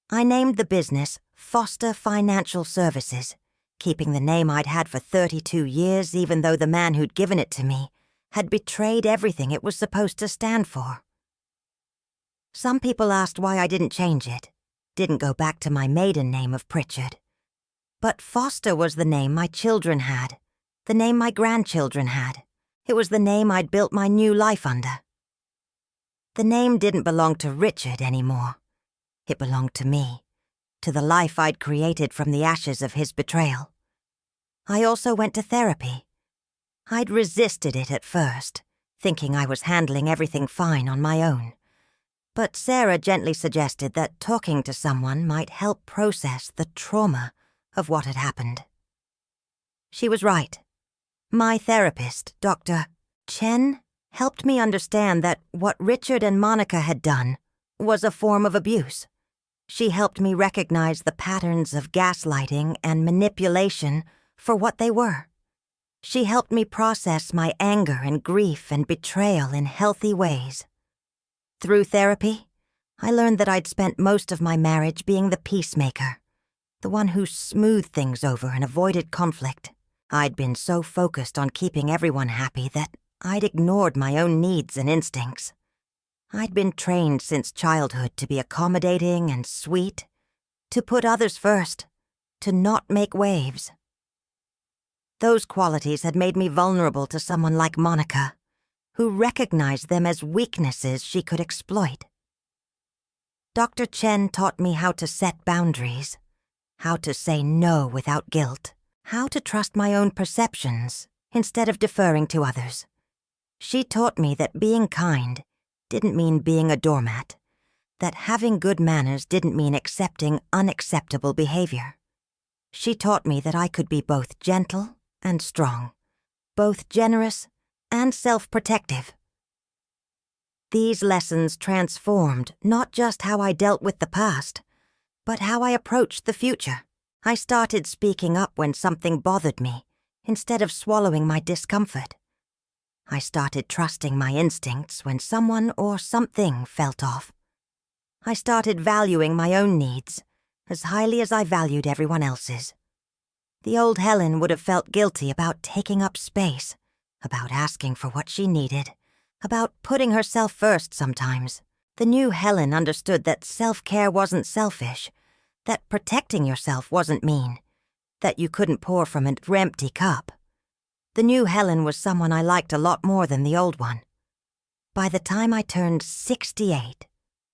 I named the business Foster Financial Services, keeping the name I'd had for 32 years even though the man who'd given it to me had betrayed everything it was supposed to stand for. Some people asked why I didn't change it, didn't go back to my maiden name of Pritchard. But Foster was the name my children had, the name my grandchildren had. It was the name I'd built my new life under. The name didn't belong to Richard anymore. It belonged to me, to the life I'd created from the ashes of his betrayal. I also went to therapy. I'd resisted it at first, thinking I was handling everything fine on my own, But Sarah gently suggested that talking to someone might help process the trauma of what had happened. She was right. My therapist, Dr. Chen, helped me understand that what Richard and Monica had done was a form of abuse. She helped me recognize the patterns of gaslighting and manipulation for what they were. She helped me process my anger and grief and betrayal in healthy ways. Through therapy, I learned that I'd spent most of my marriage being the peacemaker, the one who smoothed things over and avoided conflict. I'd been so focused on keeping everyone happy that I'd ignored my own needs and instincts. I'd been trained since childhood to be accommodating and sweet, to put others first, to not make waves. Those qualities had made me vulnerable to someone like Monica, who recognized them as weaknesses she could exploit. Dr. Chen taught me how to set boundaries, how to say no without guilt, how to trust my own perceptions instead of deferring to others. She taught me that being kind didn't mean being a doormat, that having good manners didn't mean accepting unacceptable behavior. She taught me that I could be both gentle and strong, both generous and self-protective. These lessons transformed not just how I dealt with the past, but how I approached the future. I started speaking up when something bothered me, instead of swallowing my discomfort. I started trusting my instincts when someone or something felt off. I started valuing my own needs as highly as I valued everyone else's. The old Helen would have felt guilty about taking up space, about asking for what she needed, about putting herself first sometimes. The new Helen understood that self-care wasn't selfish, that protecting yourself wasn't mean, that you couldn't pour from an empty cup. The new Helen was someone I liked a lot more than the old one. By the time I turned 68,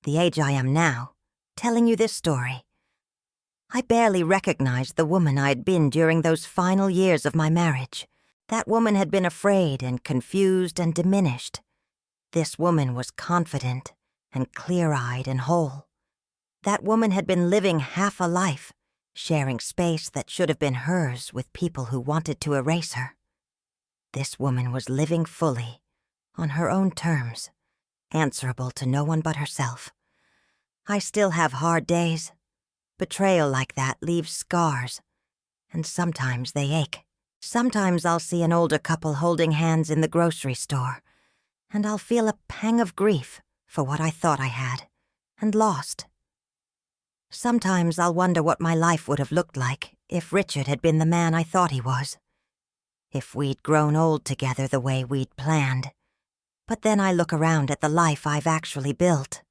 the age I am now, telling you this story, I barely recognized the woman I had been during those final years of my marriage. That woman had been afraid and confused and diminished. This woman was confident and clear-eyed and whole. That woman had been living half a life, sharing space that should have been hers with people who wanted to erase her. This woman was living fully, on her own terms, answerable to no one but herself. I still have hard days. Betrayal like that leaves scars, and sometimes they ache. Sometimes I'll see an older couple holding hands in the grocery store, and I'll feel a pang of grief for what I thought I had, and lost. Sometimes I'll wonder what my life would have looked like if Richard had been the man I thought he was. If we'd grown old together the way we'd planned. But then I look around at the life I've actually built,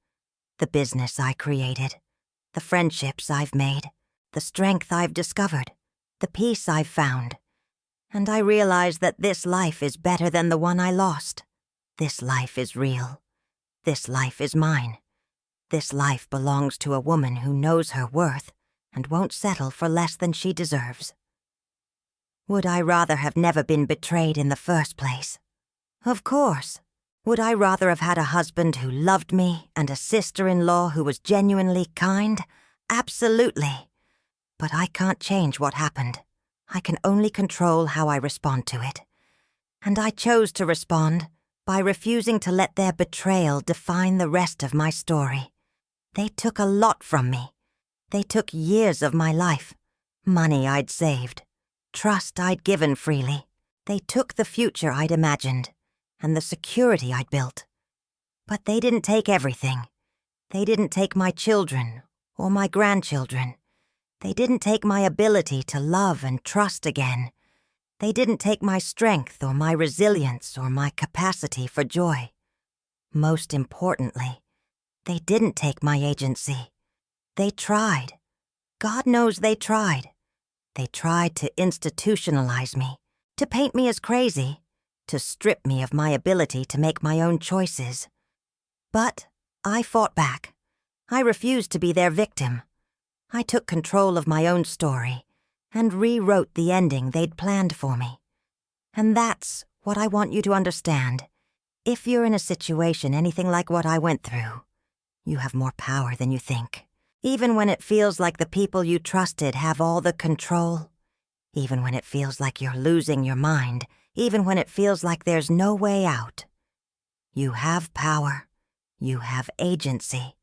the business I created, the friendships I've made, the strength I've discovered, the peace I've found, and I realize that this life is better than the one I lost. This life is real. This life is mine. This life belongs to a woman who knows her worth and won't settle for less than she deserves. Would I rather have never been betrayed in the first place? Of course. Would I rather have had a husband who loved me and a sister-in-law who was genuinely kind? Absolutely. But I can't change what happened. I can only control how I respond to it. And I chose to respond by refusing to let their betrayal define the rest of my story. They took a lot from me. They took years of my life, money I'd saved, trust I'd given freely. They took the future I'd imagined and the security I'd built. But they didn't take everything. They didn't take my children or my grandchildren. They didn't take my ability to love and trust again. They didn't take my strength or my resilience or my capacity for joy. Most importantly, they didn't take my agency. They tried. God knows they tried. They tried to institutionalize me, to paint me as crazy, to strip me of my ability to make my own choices. But I fought back. I refused to be their victim. I took control of my own story and rewrote the ending they'd planned for me. And that's what I want you to understand. If you're in a situation anything like what I went through, You have more power than you think. Even when it feels like the people you trusted have all the control. Even when it feels like you're losing your mind. Even when it feels like there's no way out. You have power. You have agency.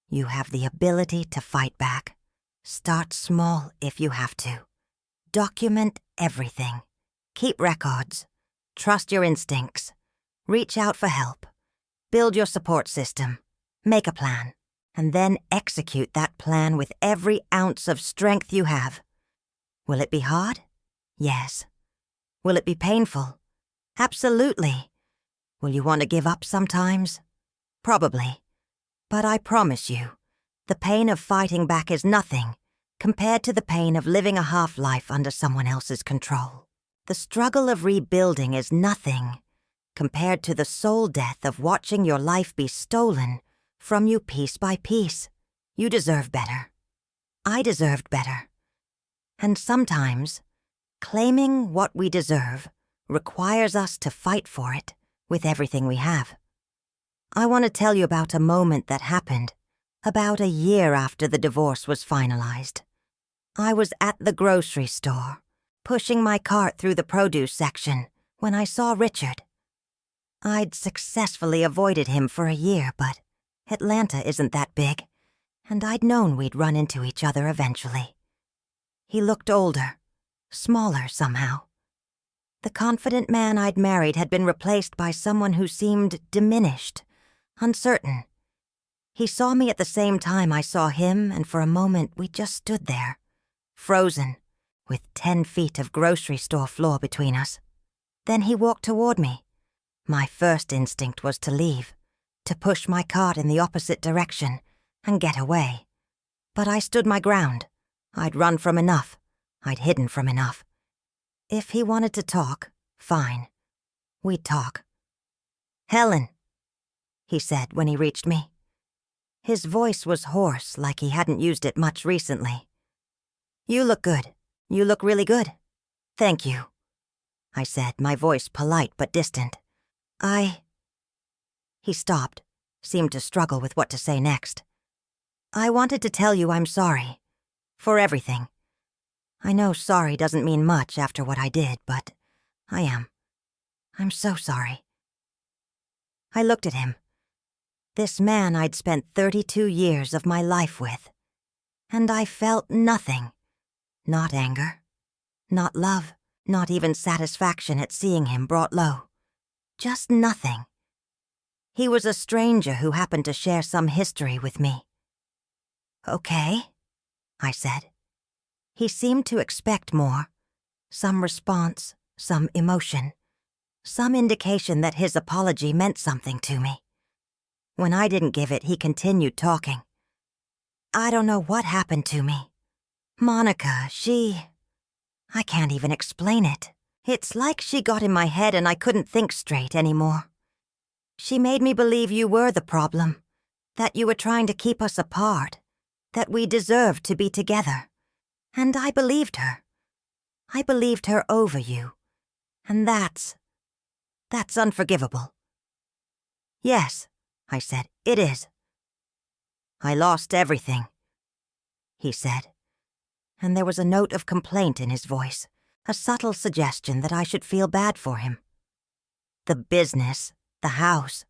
You have the ability to fight back. Start small if you have to. Document everything. Keep records. Trust your instincts. Reach out for help. Build your support system. Make a plan. And then execute that plan with every ounce of strength you have. Will it be hard? Yes. Will it be painful? Absolutely. Will you want to give up sometimes? Probably. But I promise you, the pain of fighting back is nothing compared to the pain of living a half-life under someone else's control. The struggle of rebuilding is nothing compared to the soul death of watching your life be stolen from you piece by piece. You deserve better. I deserved better. And sometimes, claiming what we deserve requires us to fight for it with everything we have. I want to tell you about a moment that happened about a year after the divorce was finalized. I was at the grocery store, pushing my cart through the produce section, when I saw Richard. I'd successfully avoided him for a year, but Atlanta isn't that big, and I'd known we'd run into each other eventually. He looked older, smaller somehow. The confident man I'd married had been replaced by someone who seemed diminished, uncertain. He saw me at the same time I saw him, and for a moment we just stood there, frozen, with 10 feet of grocery store floor between us. Then he walked toward me. My first instinct was to leave, to push my cart in the opposite direction and get away. But I stood my ground. I'd run from enough. I'd hidden from enough. If he wanted to talk, fine. We'd talk. "Helen," he said when he reached me. His voice was hoarse, like he hadn't used it much recently. "You look good. You look really good." "Thank you," I said, my voice polite but distant. He stopped, seemed to struggle with what to say next. "I wanted to tell you I'm sorry. For everything. I know sorry doesn't mean much after what I did, but I am. I'm so sorry." I looked at him. This man I'd spent 32 years of my life with. And I felt nothing. Not anger. Not love. Not even satisfaction at seeing him brought low. Just nothing. He was a stranger who happened to share some history with me. "Okay," I said. He seemed to expect more. Some response, some emotion. Some indication that his apology meant something to me. When I didn't give it, he continued talking. "I don't know what happened to me. Monica, I can't even explain it. It's like she got in my head and I couldn't think straight anymore. She made me believe you were the problem, that you were trying to keep us apart, that we deserved to be together. And I believed her. I believed her over you. And that's unforgivable." "Yes," I said, "it is." "I lost everything," he said. And there was a note of complaint in his voice, a subtle suggestion that I should feel bad for him. "The business, the house.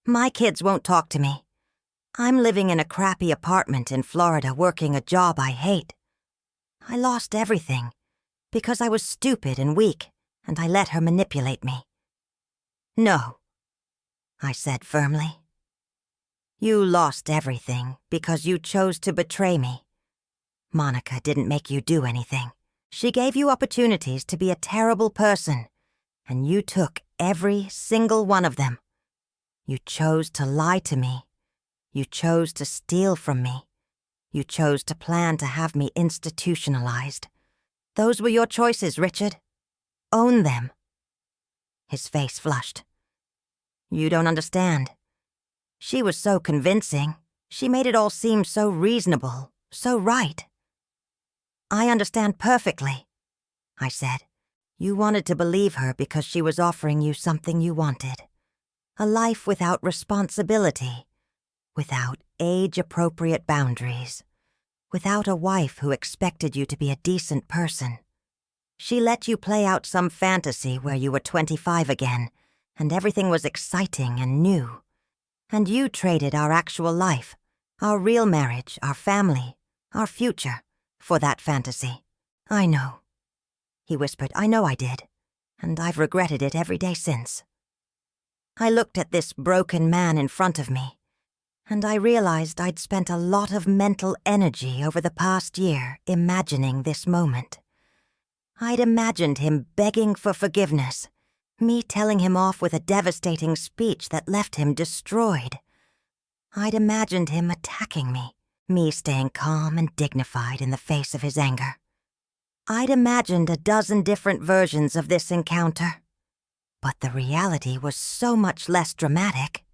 My kids won't talk to me. I'm living in a crappy apartment in Florida working a job I hate. I lost everything because I was stupid and weak, and I let her manipulate me." "No," I said firmly. "You lost everything because you chose to betray me. Monica didn't make you do anything. She gave you opportunities to be a terrible person, and you took every single one of them. You chose to lie to me. You chose to steal from me. You chose to plan to have me institutionalized. Those were your choices, Richard. Own them." His face flushed. "You don't understand. She was so convincing. She made it all seem so reasonable, so right." "I understand perfectly," I said. "You wanted to believe her because she was offering you something you wanted. A life without responsibility. without age-appropriate boundaries, without a wife who expected you to be a decent person. She let you play out some fantasy where you were 25 again, and everything was exciting and new. And you traded our actual life, our real marriage, our family, our future, for that fantasy. I know, he whispered. I know I did, and I've regretted it every day since. I looked at this broken man in front of me, and I realized I'd spent a lot of mental energy over the past year imagining this moment. I'd imagined him begging for forgiveness, me telling him off with a devastating speech that left him destroyed. I'd imagined him attacking me staying calm and dignified in the face of his anger. I'd imagined a dozen different versions of this encounter. But the reality was so much less dramatic.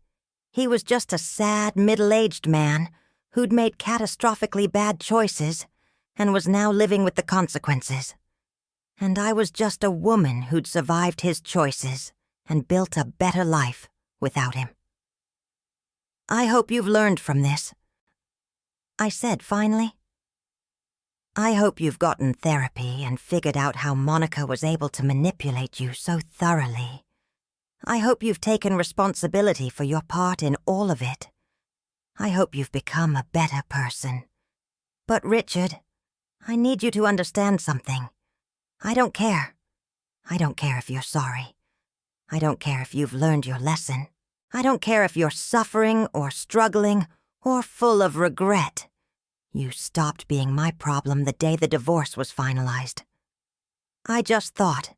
He was just a sad, middle-aged man who'd made catastrophically bad choices and was now living with the consequences. And I was just a woman who'd survived his choices and built a better life without him. I hope you've learned from this, I said finally. I hope you've gotten therapy and figured out how Monica was able to manipulate you so thoroughly. I hope you've taken responsibility for your part in all of it. I hope you've become a better person. But Richard, I need you to understand something. I don't care. I don't care if you're sorry. I don't care if you've learned your lesson. I don't care if you're suffering or struggling or full of regret. You stopped being my problem the day the divorce was finalized. I just thought,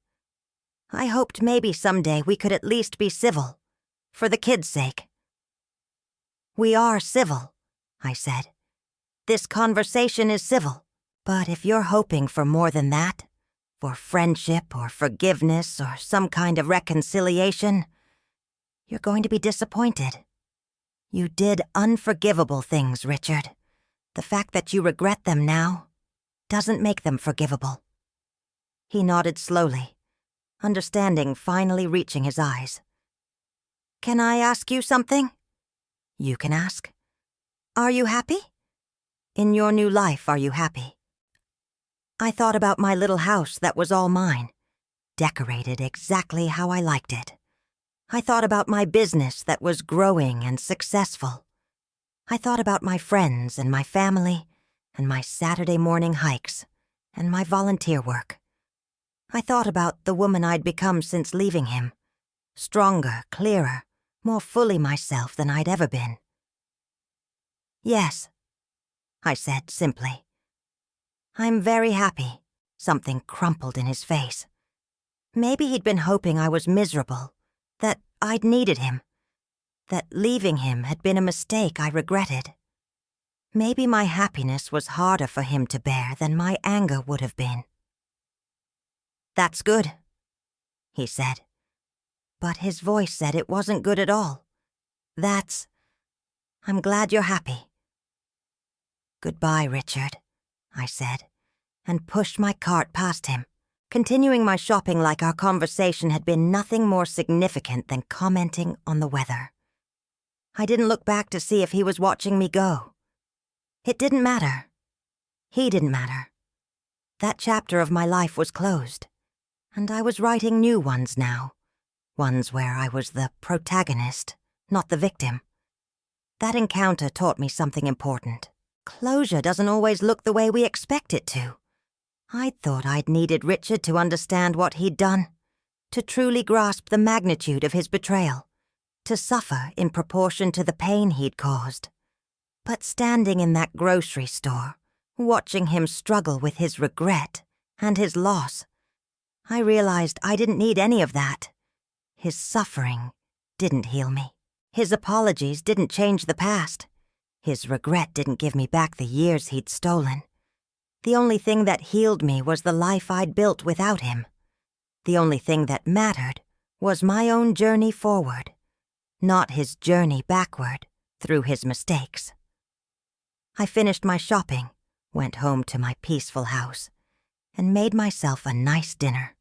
I hoped maybe someday we could at least be civil, for the kids' sake. We are civil, I said. This conversation is civil, but if you're hoping for more than that, for friendship or forgiveness or some kind of reconciliation, you're going to be disappointed. You did unforgivable things, Richard. The fact that you regret them now doesn't make them forgivable. He nodded slowly, understanding finally reaching his eyes. Can I ask you something? You can ask. Are you happy? In your new life, are you happy? I thought about my little house that was all mine, decorated exactly how I liked it. I thought about my business that was growing and successful. I thought about my friends and my family and my Saturday morning hikes and my volunteer work. I thought about the woman I'd become since leaving him, stronger, clearer, more fully myself than I'd ever been. Yes, I said simply. I'm very happy. Something crumpled in his face. Maybe he'd been hoping I was miserable, that I'd needed him, that leaving him had been a mistake I regretted. Maybe my happiness was harder for him to bear than my anger would have been. That's good, he said. But his voice said it wasn't good at all. I'm glad you're happy. Goodbye, Richard, I said, and pushed my cart past him, continuing my shopping like our conversation had been nothing more significant than commenting on the weather. I didn't look back to see if he was watching me go. It didn't matter. He didn't matter. That chapter of my life was closed, and I was writing new ones now, ones where I was the protagonist, not the victim. That encounter taught me something important. Closure doesn't always look the way we expect it to. I'd thought I'd needed Richard to understand what he'd done, to truly grasp the magnitude of his betrayal, to suffer in proportion to the pain he'd caused. But standing in that grocery store, watching him struggle with his regret and his loss, I realized I didn't need any of that. His suffering didn't heal me. His apologies didn't change the past. His regret didn't give me back the years he'd stolen. The only thing that healed me was the life I'd built without him. The only thing that mattered was my own journey forward, not his journey backward through his mistakes. I finished my shopping, went home to my peaceful house, and made myself a nice dinner.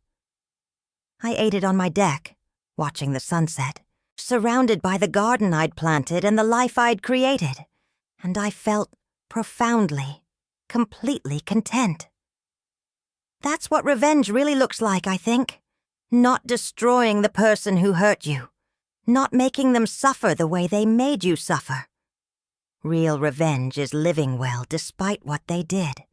I ate it on my deck, watching the sunset, surrounded by the garden I'd planted and the life I'd created, and I felt profoundly, completely content. That's what revenge really looks like, I think. Not destroying the person who hurt you. Not making them suffer the way they made you suffer. Real revenge is living well despite what they did.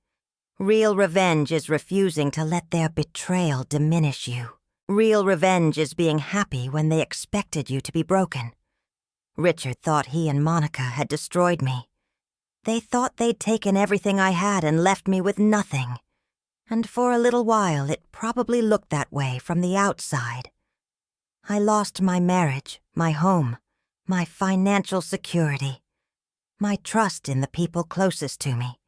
Real revenge is refusing to let their betrayal diminish you. Real revenge is being happy when they expected you to be broken. Richard thought he and Monica had destroyed me. They thought they'd taken everything I had and left me with nothing. And for a little while it probably looked that way from the outside. I lost my marriage, my home, my financial security, my trust in the people closest to me.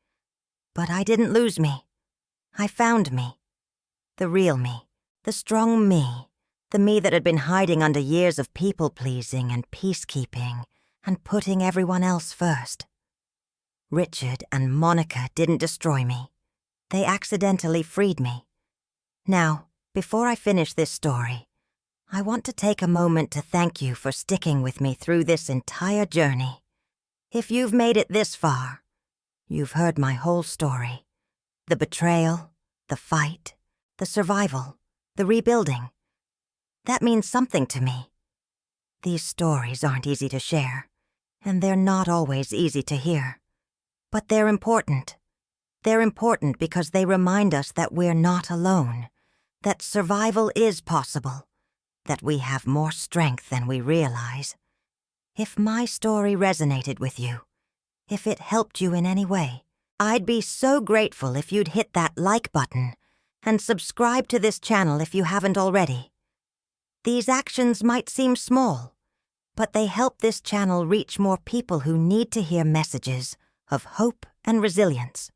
But I didn't lose me. I found me. The real me, the strong me, the me that had been hiding under years of people-pleasing and peacekeeping and putting everyone else first. Richard and Monica didn't destroy me. They accidentally freed me. Now, before I finish this story, I want to take a moment to thank you for sticking with me through this entire journey. If you've made it this far, you've heard my whole story. The betrayal, the fight, the survival, the rebuilding. That means something to me. These stories aren't easy to share, and they're not always easy to hear. But they're important. They're important because they remind us that we're not alone, that survival is possible, that we have more strength than we realize. If my story resonated with you, if it helped you in any way, I'd be so grateful if you'd hit that like button and subscribe to this channel if you haven't already. These actions might seem small, but they help this channel reach more people who need to hear messages of hope and resilience.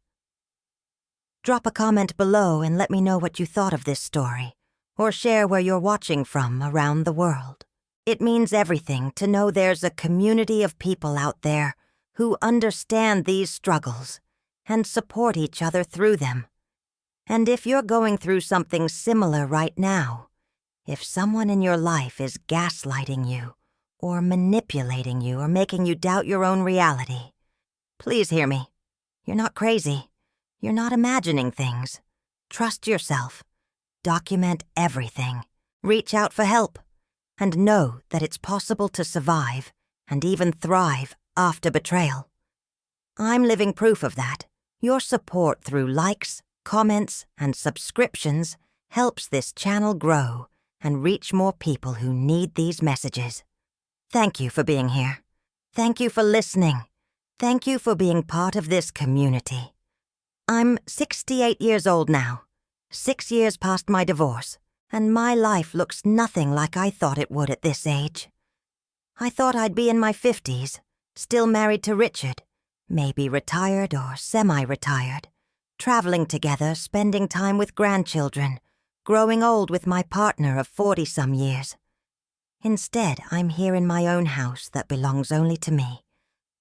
Drop a comment below and let me know what you thought of this story, or share where you're watching from around the world. It means everything to know there's a community of people out there who understand these struggles and support each other through them. And if you're going through something similar right now, if someone in your life is gaslighting you, or manipulating you, or making you doubt your own reality, please hear me. You're not crazy. You're not imagining things. Trust yourself. Document everything. Reach out for help. And know that it's possible to survive and even thrive after betrayal. I'm living proof of that. Your support through likes, comments, and subscriptions helps this channel grow and reach more people who need these messages. Thank you for being here. Thank you for listening. Thank you for being part of this community. I'm 68 years old now, 6 years past my divorce, and my life looks nothing like I thought it would at this age. I thought I'd be in my 50s, still married to Richard, maybe retired or semi-retired, traveling together, spending time with grandchildren, growing old with my partner of 40-some years. Instead, I'm here in my own house that belongs only to me,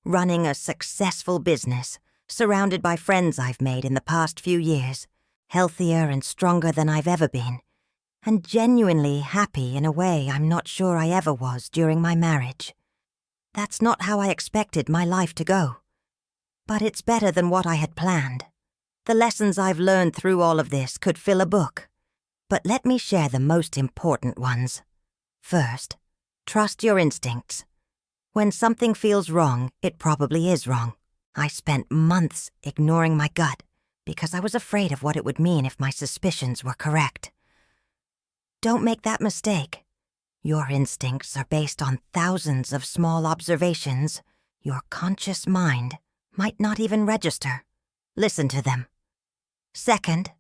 running a successful business, surrounded by friends I've made in the past few years, healthier and stronger than I've ever been, and genuinely happy in a way I'm not sure I ever was during my marriage. That's not how I expected my life to go. But it's better than what I had planned. The lessons I've learned through all of this could fill a book. But let me share the most important ones. First, trust your instincts. When something feels wrong, it probably is wrong. I spent months ignoring my gut because I was afraid of what it would mean if my suspicions were correct. Don't make that mistake. Your instincts are based on thousands of small observations your conscious mind might not even register. Listen to them. Second,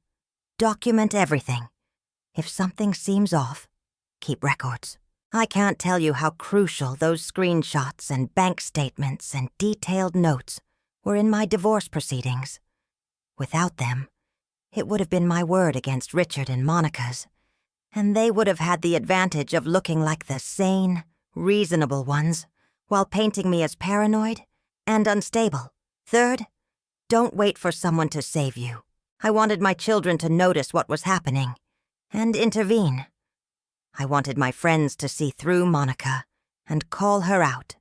document everything. If something seems off, keep records. I can't tell you how crucial those screenshots and bank statements and detailed notes were in my divorce proceedings. Without them, it would have been my word against Richard and Monica's, and they would have had the advantage of looking like the sane, reasonable ones, while painting me as paranoid and unstable. Third, don't wait for someone to save you. I wanted my children to notice what was happening and intervene. I wanted my friends to see through Monica and call her out.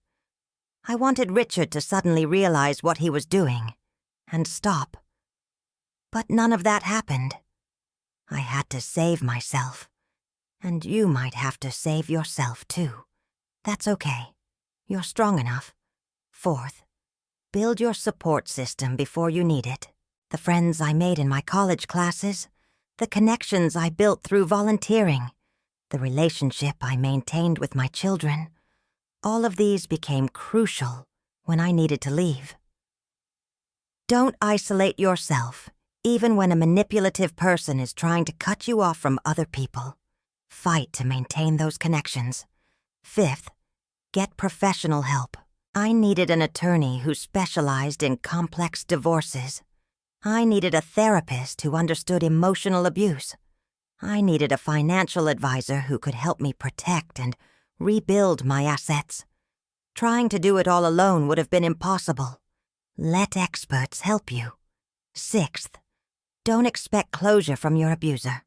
I wanted Richard to suddenly realize what he was doing and stop. But none of that happened. I had to save myself. And you might have to save yourself, too. That's okay. You're strong enough. Fourth, build your support system before you need it. The friends I made in my college classes, the connections I built through volunteering, the relationship I maintained with my children, all of these became crucial when I needed to leave. Don't isolate yourself, even when a manipulative person is trying to cut you off from other people. Fight to maintain those connections. Fifth, get professional help. I needed an attorney who specialized in complex divorces. I needed a therapist who understood emotional abuse. I needed a financial advisor who could help me protect and rebuild my assets. Trying to do it all alone would have been impossible. Let experts help you. Sixth, don't expect closure from your abuser.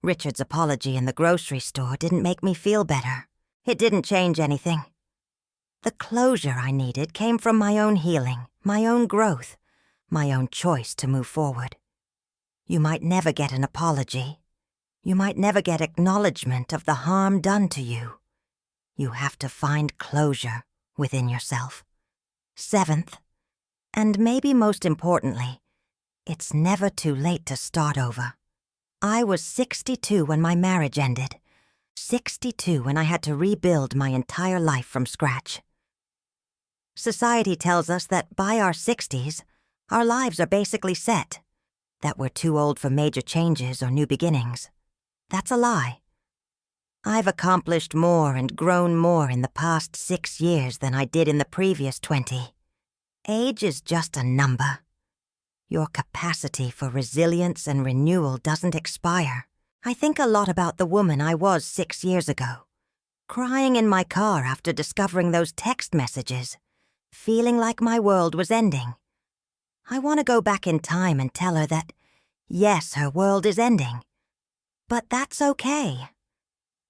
Richard's apology in the grocery store didn't make me feel better. It didn't change anything. The closure I needed came from my own healing, my own growth, my own choice to move forward. You might never get an apology. You might never get acknowledgement of the harm done to you. You have to find closure within yourself. Seventh, and maybe most importantly, it's never too late to start over. I was 62 when my marriage ended. 62 when I had to rebuild my entire life from scratch. Society tells us that by our 60s, our lives are basically set, that we're too old for major changes or new beginnings. That's a lie. I've accomplished more and grown more in the past 6 years than I did in the previous 20. Age is just a number. Your capacity for resilience and renewal doesn't expire. I think a lot about the woman I was 6 years ago, crying in my car after discovering those text messages, feeling like my world was ending. I want to go back in time and tell her that, yes, her world is ending. But that's okay.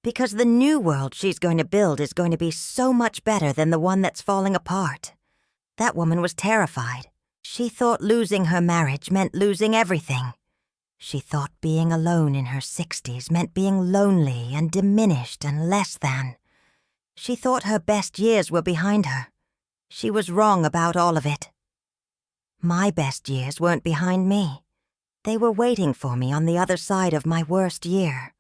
Because the new world she's going to build is going to be so much better than the one that's falling apart. That woman was terrified. She thought losing her marriage meant losing everything. She thought being alone in her 60s meant being lonely and diminished and less than. She thought her best years were behind her. She was wrong about all of it. My best years weren't behind me. They were waiting for me on the other side of my worst year.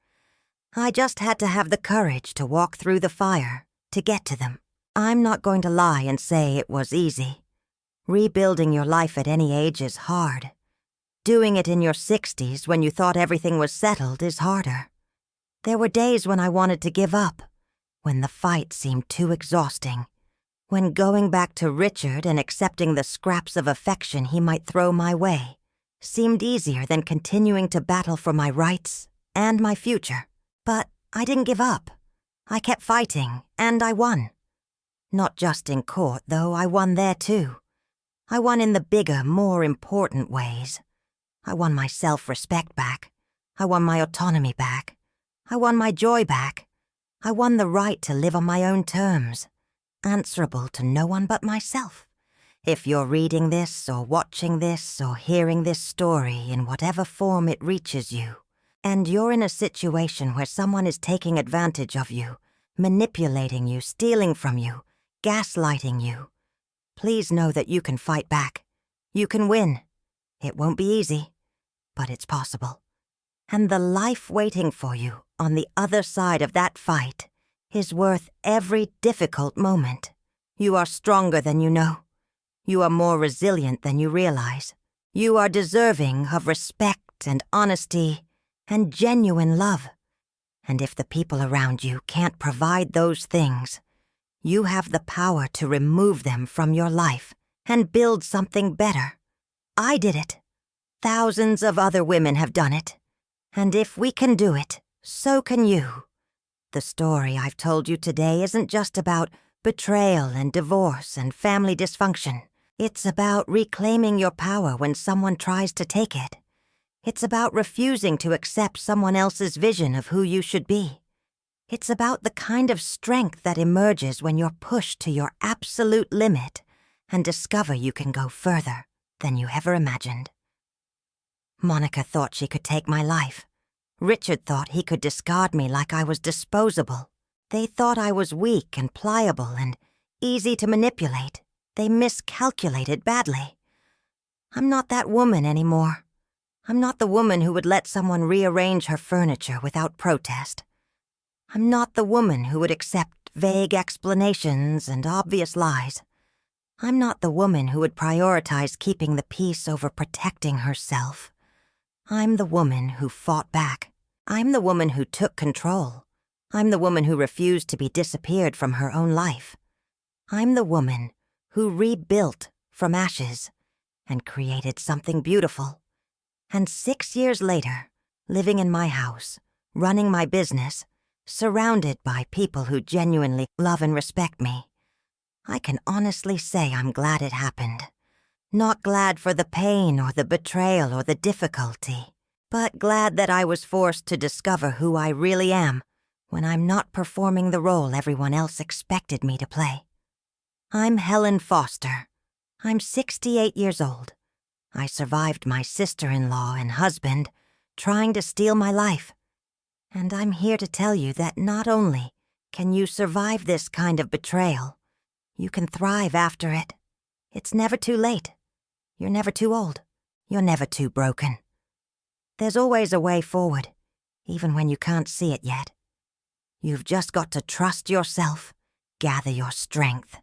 I just had to have the courage to walk through the fire, to get to them. I'm not going to lie and say it was easy. Rebuilding your life at any age is hard. Doing it in your 60s when you thought everything was settled is harder. There were days when I wanted to give up, when the fight seemed too exhausting, when going back to Richard and accepting the scraps of affection he might throw my way seemed easier than continuing to battle for my rights and my future. But I didn't give up. I kept fighting, and I won. Not just in court, though, I won there too. I won in the bigger, more important ways. I won my self-respect back. I won my autonomy back. I won my joy back. I won the right to live on my own terms, answerable to no one but myself. If you're reading this or watching this or hearing this story in whatever form it reaches you, and you're in a situation where someone is taking advantage of you, manipulating you, stealing from you, gaslighting you, please know that you can fight back. You can win. It won't be easy, but it's possible. And the life waiting for you on the other side of that fight is worth every difficult moment. You are stronger than you know. You are more resilient than you realize. You are deserving of respect and honesty and genuine love. And if the people around you can't provide those things, you have the power to remove them from your life and build something better. I did it. Thousands of other women have done it. And if we can do it, so can you. The story I've told you today isn't just about betrayal and divorce and family dysfunction. It's about reclaiming your power when someone tries to take it. It's about refusing to accept someone else's vision of who you should be. It's about the kind of strength that emerges when you're pushed to your absolute limit and discover you can go further than you ever imagined. Monica thought she could take my life. Richard thought he could discard me like I was disposable. They thought I was weak and pliable and easy to manipulate. They miscalculated badly. I'm not that woman anymore. I'm not the woman who would let someone rearrange her furniture without protest. I'm not the woman who would accept vague explanations and obvious lies. I'm not the woman who would prioritize keeping the peace over protecting herself. I'm the woman who fought back. I'm the woman who took control. I'm the woman who refused to be disappeared from her own life. I'm the woman who rebuilt from ashes and created something beautiful. And 6 years later, living in my house, running my business, surrounded by people who genuinely love and respect me, I can honestly say I'm glad it happened. Not glad for the pain or the betrayal or the difficulty, but glad that I was forced to discover who I really am when I'm not performing the role everyone else expected me to play. I'm Helen Foster. I'm 68 years old. I survived my sister-in-law and husband trying to steal my life. And I'm here to tell you that not only can you survive this kind of betrayal, you can thrive after it. It's never too late. You're never too old. You're never too broken. There's always a way forward, even when you can't see it yet. You've just got to trust yourself, gather your strength,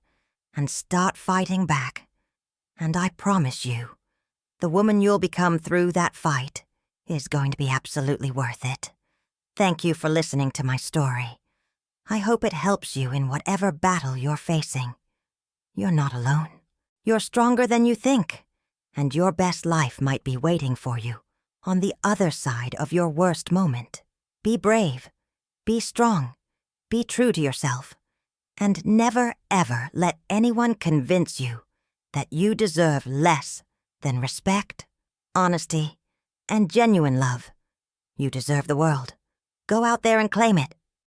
and start fighting back. And I promise you, the woman you'll become through that fight is going to be absolutely worth it. Thank you for listening to my story. I hope it helps you in whatever battle you're facing. You're not alone. You're stronger than you think, and your best life might be waiting for you on the other side of your worst moment. Be brave, be strong, be true to yourself, and never ever let anyone convince you that you deserve less than respect, honesty, and genuine love. You deserve the world. Go out there and claim it.